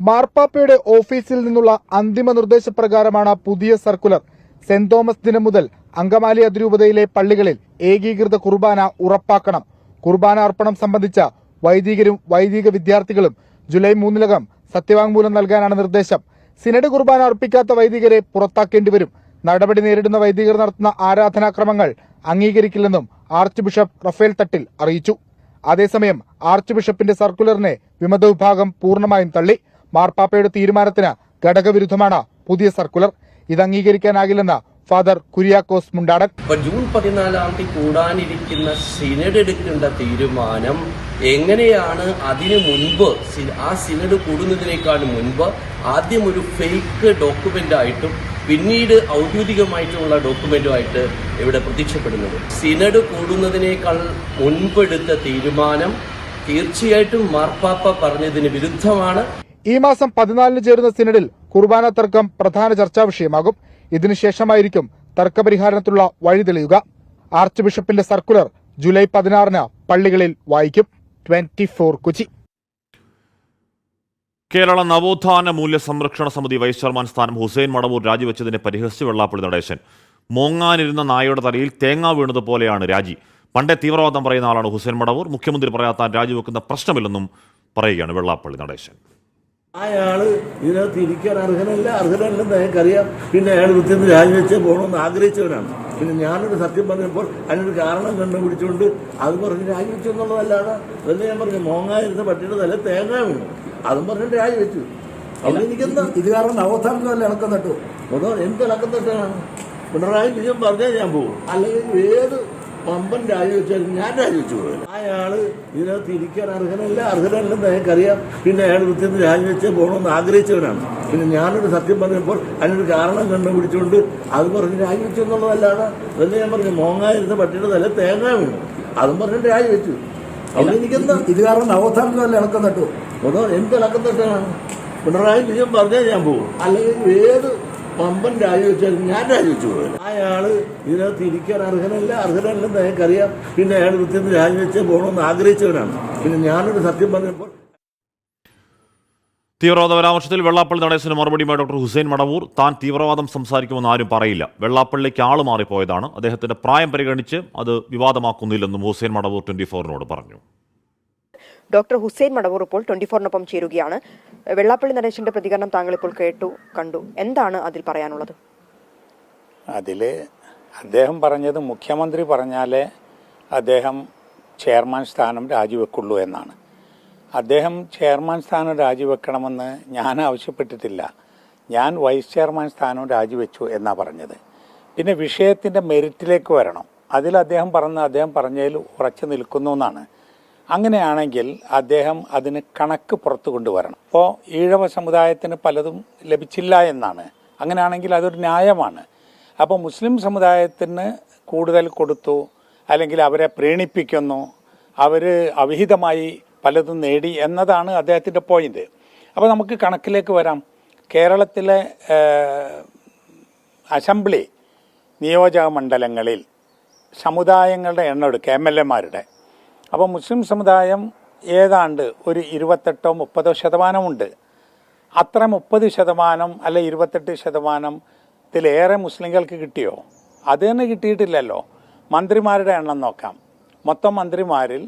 മാർപ്പാപ്പയുടെ ഓഫീസിൽ നിന്നുള്ള അന്തിമ നിർദ്ദേശപ്രകാരമാണ് പുതിയ സർക്കുലർ. സെന്റ് തോമസ് ദിനം മുതൽ അങ്കമാലി അതിരൂപതയിലെ പള്ളികളിൽ ഏകീകൃത കുർബാന ഉറപ്പാക്കണം. കുർബാന അർപ്പണം സംബന്ധിച്ച വൈദികരും വൈദിക വിദ്യാർത്ഥികളും ജൂലൈ 3 സത്യവാങ്മൂലം നൽകാനാണ് നിർദ്ദേശം. സിനഡ് കുർബാന അർപ്പിക്കാത്ത വൈദികരെ പുറത്താക്കേണ്ടി വരും. നടപടി നേരിടുന്ന വൈദികർ നടത്തുന്ന ആരാധനാക്രമങ്ങൾ അംഗീകരിക്കില്ലെന്നും ആർച്ച് ബിഷപ്പ് റഫേൽ തട്ടിൽ അറിയിച്ചു. അതേസമയം ആർച്ച് ബിഷപ്പിന്റെ സർക്കുലറിനെ വിമത വിഭാഗം പൂർണ്ണമായും തള്ളി. മാർപ്പാപ്പയുടെ തീരുമാനത്തിന് ഘടകവിരുദ്ധമാണ് പുതിയ സർക്കുലർ. ഇത് അംഗീകരിക്കാനാകില്ലെന്ന് ഫാദർ കുര്യാക്കോസ് മുണ്ടാടൻ. ജൂൺ 14 കൂടാനിരിക്കുന്ന സിനഡ് എടുക്കേണ്ട തീരുമാനം എങ്ങനെയാണ് അതിനു മുൻപ്, ആ സിനഡ് കൂടുന്നതിനേക്കാൾ മുൻപ് ആദ്യം ഒരു ഫേക്ക് ഡോക്യുമെന്റ് ആയിട്ടും പിന്നീട് ഔദ്യോഗികമായിട്ടുള്ള ഡോക്യുമെന്റുമായിട്ട് ഇവിടെ പ്രത്യക്ഷപ്പെടുന്നത്. സിനഡ് കൂടുന്നതിനേക്കാൾ മുൻപെടുത്ത തീരുമാനം തീർച്ചയായിട്ടും മാർപ്പാപ്പ പറഞ്ഞതിന് വിരുദ്ധമാണ്. ഈ മാസം 14 ചേരുന്ന സിനഡിൽ കുർബാന തർക്കം പ്രധാന ചർച്ചാ വിഷയമാകും. ഇതിനുശേഷമായിരിക്കും തർക്കപരിഹാരത്തിനുള്ള വഴി തെളിയുക. ആർച്ച് ബിഷപ്പിന്റെ സർക്കുലർ ജൂലൈ 16 പള്ളികളിൽ വായിക്കും. 24 കൊച്ചി. കേരള നവോത്ഥാന മൂല്യ സംരക്ഷണ സമിതി വൈസ് ചെയർമാൻ സ്ഥാനം ഹുസൈൻ മടവൂർ രാജിവെച്ചതിനെ പരിഹസിച്ച് വെള്ളാപ്പള്ളി നടേശൻ. മോങ്ങാനിരുന്ന നായയുടെ തലയിൽ തേങ്ങ വീണതുപോലെയാണ് രാജി. പണ്ടേ തീവ്രവാദം പറയുന്ന ആളാണ് ഹുസൈൻ മടവൂർ. മുഖ്യമന്ത്രി പറയാത്താൻ രാജിവെക്കുന്ന പ്രശ്നമില്ലെന്നും പറയുകയാണ് വെള്ളാപ്പള്ളി നടേശൻ. അയാള് ഇതിനകത്ത് ഇരിക്കാൻ അർഹനല്ലെന്ന് ഞങ്ങൾക്കറിയാം. പിന്നെ അയാൾ വൃത്തിന്ന് രാജിവെച്ച് പോകണമെന്ന് ആഗ്രഹിച്ചവനാണ്. പിന്നെ ഞാനൊരു സത്യം പറഞ്ഞപ്പോൾ അതിനൊരു കാരണം കണ്ടുപിടിച്ചുകൊണ്ട് അത് പറഞ്ഞ് രാജിവെച്ചു എന്നുള്ളതല്ലാതെ തന്നെ ഞാൻ പറഞ്ഞു മോങ്ങായിരുന്ന പട്ടിയുടെ തല തേങ്ങ വീണു, അതും പറഞ്ഞിട്ട് രാജിവെച്ചു. അവിടെ എനിക്കെന്താ ഇത് കാരണം നവോത്ഥാനത്തിൽ ഇളക്കം തട്ടു. അതോ എന്ത് ഇളക്കം തട്ടാണ്? പിണറായി വിജയൻ പറഞ്ഞാൽ ഞാൻ പോകും, അല്ലെങ്കിൽ ഏത് പമ്പൻ രാജിവെച്ചാലും ഞാൻ രാജിവെച്ചു പോകും. അയാള് ഇതിനകത്ത് ഇരിക്കാൻ അർഹനല്ലെന്ന് ഞങ്ങൾക്കറിയാം. പിന്നെ അയാൾ വൃത്തിന്ന് രാജിവെച്ച് പോകണമെന്ന് ആഗ്രഹിച്ചവനാണ്. പിന്നെ ഞാനൊരു സത്യം പറഞ്ഞപ്പോൾ അതിനൊരു കാരണം കണ്ടുപിടിച്ചുകൊണ്ട് അത് പറഞ്ഞ് രാജിവെച്ചു എന്നുള്ളതല്ലാതെ തന്നെ ഞാൻ പറഞ്ഞു മോങ്ങായിരുന്ന പട്ടിയുടെ തല തേങ്ങ വീണു, അതും പറഞ്ഞിട്ട് രാജിവെച്ചു. അവിടെ എനിക്കെന്താ ഇത് കാരണം നവോത്ഥാനത്തിൽ ഇളക്കം തട്ടു. അതോ എന്ത് ഇളക്കം തട്ടാണ്? പിണറായി വിജയൻ പറഞ്ഞാൽ ഞാൻ പോകും, അല്ലെങ്കിൽ ഏത് പമ്പൻ രാജിവെച്ചാലും ഞാൻ രാജിവെച്ചു പോകും. അയാള് ഇതിനകത്ത് ഇരിക്കാൻ അർഹനല്ലെന്ന് ഞങ്ങൾക്കറിയാം. പിന്നെ അയാൾ വൃത്തിന്ന് രാജിവെച്ച് പോകണമെന്ന് ആഗ്രഹിച്ചവനാണ്. പിന്നെ ഞാനൊരു സത്യം പറഞ്ഞപ്പോൾ തീവ്രവാദ പരാമർശത്തിൽ വെള്ളാപ്പള്ളി നടേശന് മറുപടിയുമായി ഡോക്ടർ ഹുസൈൻ മടവൂർ. താൻ തീവ്രവാദം സംസാരിക്കുമെന്ന് ആരും പറയില്ല. വെള്ളാപ്പള്ളിക്ക് ആള് മാറിപ്പോയതാണ്. അദ്ദേഹത്തിന്റെ പ്രായം പരിഗണിച്ച് അത് വിവാദമാക്കുന്നില്ലെന്നും ഹുസൈൻ മടവൂർ 24-നോട് പറഞ്ഞു. ഡോക്ടർ ഹുസൈൻ മടവൂർ ഇപ്പോൾ 24-നൊപ്പം ചേരുകയാണ്. വെള്ളാപ്പള്ളി നടേശന്റെ പ്രതികരണം താങ്കൾ ഇപ്പോൾ കണ്ടു. എന്താണ് അതിൽ പറയാനുള്ളത്? അതിൽ അദ്ദേഹം പറഞ്ഞത് മുഖ്യമന്ത്രി പറഞ്ഞാലേ അദ്ദേഹം ചെയർമാൻ സ്ഥാനം രാജിവെക്കുള്ളൂ എന്നാണ്. അദ്ദേഹം ചെയർമാൻ സ്ഥാനം രാജിവെക്കണമെന്ന് ഞാൻ ആവശ്യപ്പെട്ടിട്ടില്ല. ഞാൻ വൈസ് ചെയർമാൻ സ്ഥാനം രാജിവെച്ചു എന്നാണ് പറഞ്ഞത്. പിന്നെ വിഷയത്തിൻ്റെ മെറിറ്റിലേക്ക് വരണം. അതിൽ അദ്ദേഹം പറഞ്ഞതിൽ ഉറച്ചു നിൽക്കുന്നു എന്നാണ്. അങ്ങനെയാണെങ്കിൽ അദ്ദേഹം അതിന് കണക്ക് പുറത്തു കൊണ്ടുവരണം. ഇപ്പോൾ ഈഴവ സമുദായത്തിന് പലതും ലഭിച്ചില്ല എന്നാണ്. അങ്ങനെയാണെങ്കിൽ അതൊരു ന്യായമാണ്. അപ്പോൾ മുസ്ലിം സമുദായത്തിന് കൂടുതൽ കൊടുത്തു, അല്ലെങ്കിൽ അവരെ പ്രീണിപ്പിക്കുന്നു, അവർ അവിഹിതമായി പലതും നേടി എന്നതാണ് അദ്ദേഹത്തിൻ്റെ പോയിന്റ്. അപ്പോൾ നമുക്ക് കണക്കിലേക്ക് വരാം. കേരളത്തിലെ അസംബ്ലി നിയോജക മണ്ഡലങ്ങളിൽ സമുദായങ്ങളുടെ എണ്ണം എടുക്കുക, MLA-മാരുടെ. അപ്പോൾ മുസ്ലിം സമുദായം ഏതാണ്ട് ഒരു 28-30% അത്ര 30% അല്ല 28%-ത്തിലേറെ മുസ്ലിങ്ങൾക്ക് കിട്ടിയോ? അത് തന്നെ കിട്ടിയിട്ടില്ലല്ലോ. മന്ത്രിമാരുടെ എണ്ണം നോക്കാം. മൊത്തം മന്ത്രിമാരിൽ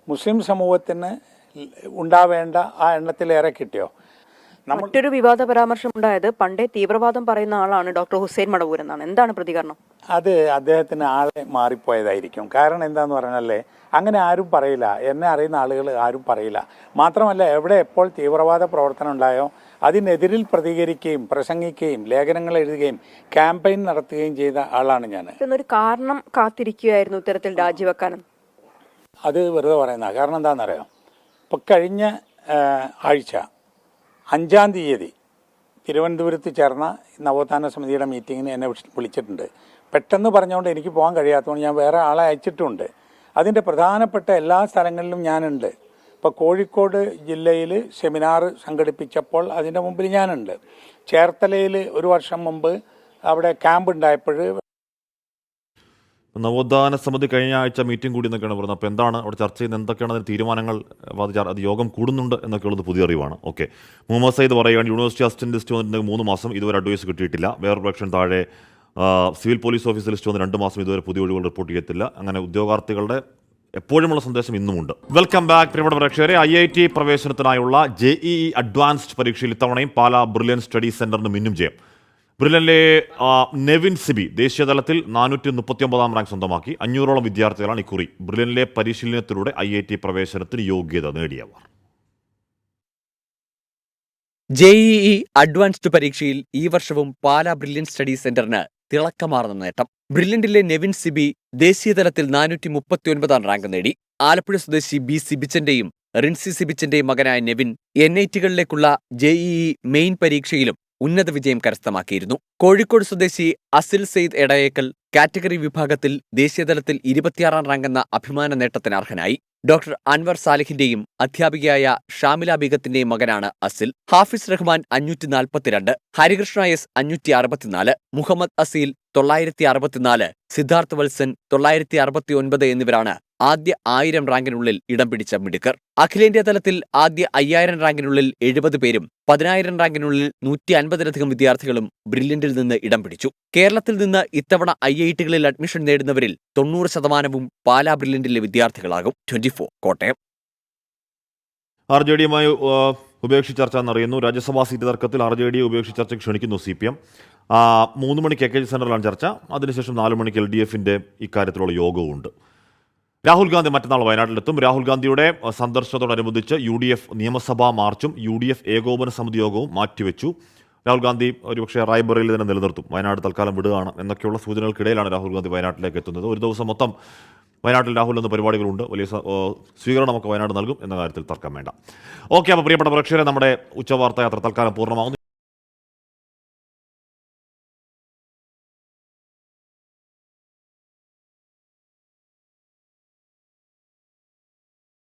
മുസ്ലിം സമൂഹത്തിന് ഉണ്ടാവേണ്ട ആ എണ്ണത്തിലേറെ കിട്ടിയോ? മറ്റൊരു വിവാദ പരാമർശം ഉണ്ടായത് പണ്ടേ തീവ്രവാദം പറയുന്ന ആളാണ് ഡോക്ടർ ഹുസൈൻ മടവൂർ എന്നാണ്. എന്താണ് പ്രതികരണം? അത് അദ്ദേഹത്തിന് ആളെ മാറിപ്പോയതായിരിക്കും. കാരണം എന്താന്ന് പറഞ്ഞാലേ, അങ്ങനെ ആരും പറയില്ല. എന്നെ അറിയുന്ന ആളുകൾ ആരും പറയില്ല. മാത്രമല്ല, എവിടെ എപ്പോൾ തീവ്രവാദ പ്രവർത്തനം ഉണ്ടായോ അതിനെതിരിൽ പ്രതികരിക്കുകയും പ്രസംഗിക്കുകയും ലേഖനങ്ങൾ എഴുതുകയും ക്യാമ്പയിൻ നടത്തുകയും ചെയ്ത ആളാണ് ഞാൻ. ഒരു കാരണം കാത്തിരിക്കുകയായിരുന്നു ഇത്തരത്തിൽ രാജിവെക്കാനും. അത് വെറുതെ പറയുന്ന. കാരണം എന്താണെന്നറിയാം, ഇപ്പം കഴിഞ്ഞ ആഴ്ച 5-ാം തീയതി തിരുവനന്തപുരത്ത് ചേർന്ന നവോത്ഥാന സമിതിയുടെ മീറ്റിങ്ങിന് എന്നെ വിളിച്ചിട്ടുണ്ട്. പെട്ടെന്ന് പറഞ്ഞുകൊണ്ട് എനിക്ക് പോകാൻ കഴിയാത്തതുകൊണ്ട് ഞാൻ വേറെ ആളെ അയച്ചിട്ടുമുണ്ട്. അതിൻ്റെ പ്രധാനപ്പെട്ട എല്ലാ സ്ഥലങ്ങളിലും ഞാനുണ്ട്. ഇപ്പോൾ കോഴിക്കോട് ജില്ലയിൽ സെമിനാർ സംഘടിപ്പിച്ചപ്പോൾ അതിൻ്റെ മുമ്പിൽ ഞാനുണ്ട്. ചേർത്തലയിൽ ഒരു വർഷം മുമ്പ് അവിടെ ക്യാമ്പ് ഉണ്ടായപ്പോൾ നവോത്ഥാന സമിതി കഴിഞ്ഞ ആഴ്ച മീറ്റിംഗ് കൂടി എന്നൊക്കെയാണ് പറയുന്നത്. അപ്പോൾ എന്താണ് അവിടെ ചർച്ച ചെയ്യുന്നത്, എന്തൊക്കെയാണ് അതിന് തീരുമാനങ്ങൾ, അത് യോഗം കൂടുന്നുണ്ട് എന്നൊക്കെയുള്ളത് പുതിയ അറിവാണ്. ഓക്കെ, മുഹമ്മദ് സയ്യിദ് പറയുകയാണ് യൂണിവേഴ്സിറ്റി അസിസ്റ്റന്റ് ലിസ്റ്റ് വന്നിട്ട് 3 മാസം ഇതുവരെ അഡ്വൈസ് കിട്ടിയിട്ടില്ല. വേറൊരു പ്രൊഡക്ഷൻ താഴെ സിവിൽ പോലീസ് ഓഫീസർ ലിസ്റ്റ് വന്ന് 2 മാസം ഇതുവരെ പുതിയ ഒഴിവുകൾ റിപ്പോർട്ട് ചെയ്യത്തില്ല. അങ്ങനെ ഉദ്യോഗാർത്ഥികളുടെ എപ്പോഴുമുള്ള സന്ദേശം ഇന്നുമുണ്ട്. വെൽക്കം ബാക്ക് പ്രിയപ്പെട്ട പ്രേക്ഷകരെ. IIT പ്രവേശനത്തിനായുള്ള JEE അഡ്വാൻസ്ഡ് പരീക്ഷയിൽ ഇത്തവണയും പാലാ ബ്രില്യൻ സ്റ്റഡി സെന്ററിന് മിന്നും ജയം. ബ്രില്യനിലെ നെവിൻ സിബി ദേശീയതലത്തിൽ 439-ാം റാങ്ക് സ്വന്തമാക്കി. 500ഓളം വിദ്യാർത്ഥികളാണ് ഇക്കുറി ബ്രില്യനിലെ പരിശീലനത്തിലൂടെ IIT പ്രവേശനത്തിന് യോഗ്യത നേടിയവർ. JEE അഡ്വാൻസ്ഡ് പരീക്ഷയിൽ ഈ വർഷവും പാലാ ബ്രില്യൻ സ്റ്റഡി സെന്ററിന് തിളക്കമാർന്ന നേട്ടം. ബ്രില്യന്റിലെ നെവിൻ സിബി ദേശീയതലത്തിൽ 439-ാം റാങ്ക് നേടി. ആലപ്പുഴ സ്വദേശി B സിബിച്ചന്റെയും റിൻസി സിബിച്ചന്റെയും മകനായ നെവിൻ NIT-കളിലേക്കുള്ള JEE മെയിൻ പരീക്ഷയിലും ഉന്നത വിജയം കരസ്ഥമാക്കിയിരുന്നു. കോഴിക്കോട് സ്വദേശി അസിൽ സെയ്ദ് എടയേക്കൽ കാറ്റഗറി വിഭാഗത്തിൽ ദേശീയതലത്തിൽ 26-ാം റാങ്ക് എന്ന അഭിമാന നേട്ടത്തിന് അർഹനായി. ഡോക്ടർ അൻവർ സാലിഹിന്റെയും അധ്യാപികയായ ഷാമില ബീഗത്തിന്റെയും മകനാണ് അസിൽ. ഹാഫിസ് റഹ്മാൻ 542, ഹരികൃഷ്ണ S 564, മുഹമ്മദ് അസീൽ 964, സിദ്ധാർത്ഥ് വത്സൻ 969 എന്നിവരാണ് ആദ്യ 1000 റാങ്കിനുള്ളിൽ ഇടം പിടിച്ച മിടുക്കർ. അഖിലേന്ത്യാ തലത്തിൽ ആദ്യ 5000 റാങ്കിനുള്ളിൽ 70 പേരും 10000 റാങ്കിനുള്ളിൽ 150-ലധികം വിദ്യാർത്ഥികളും ബ്രില്യന്റിൽ നിന്ന് ഇടം പിടിച്ചു. കേരളത്തിൽ നിന്ന് ഇത്തവണ IIT-കളിൽ അഡ്മിഷൻ നേടുന്നവരിൽ 90%-വും പാലാ ബ്രില്യന്റിലെ വിദ്യാർത്ഥികളാകും. 24 കോട്ടയം. RJD-യുമായി ഉപേക്ഷിച്ച ചർച്ച എന്നറിയുന്നു. രാജ്യസഭാ സീറ്റ് തർക്കത്തിൽ RJD ഉപേക്ഷിച്ച ചർച്ചയ്ക്ക് ക്ഷണിക്കുന്നു CPM. 3 മണിക്ക് AKG സെന്ററിലാണ് ചർച്ച. അതിനുശേഷം 4 മണിക്ക് LDF-ന്റെ ഇക്കാര്യത്തിലുള്ള യോഗവുമുണ്ട്. രാഹുൽ ഗാന്ധി മറ്റന്നാൾ വയനാട്ടിലെത്തും. രാഹുൽ ഗാന്ധിയുടെ സന്ദർശനത്തോടനുബന്ധിച്ച് UDF നിയമസഭാ മാർച്ചും UDF ഏകോപന സമിതി യോഗവും മാറ്റിവെച്ചു. രാഹുൽ ഗാന്ധി ഒരുപക്ഷെ റായ്ബറയിൽ തന്നെ നിലനിർത്തും. വയനാട് തൽക്കാലം വിടുകയാണ് എന്നൊക്കെയുള്ള സൂചനകൾക്കിടയിലാണ് രാഹുൽ ഗാന്ധി വയനാട്ടിലേക്ക് എത്തുന്നത്. ഒരു ദിവസം മൊത്തം വയനാട്ടിൽ രാഹുൽ എന്ന പരിപാടികളുണ്ട്. വലിയ സ്വീകരണമൊക്കെ വയനാട് നൽകും എന്ന കാര്യത്തിൽ തർക്കം വേണ്ട. ഓക്കെ, അപ്പോൾ പ്രിയപ്പെട്ട പ്രേക്ഷകരെ, നമ്മുടെ ഉച്ചവാർത്ത യാത്ര തൽക്കാലം പൂർണ്ണമാകുന്നു.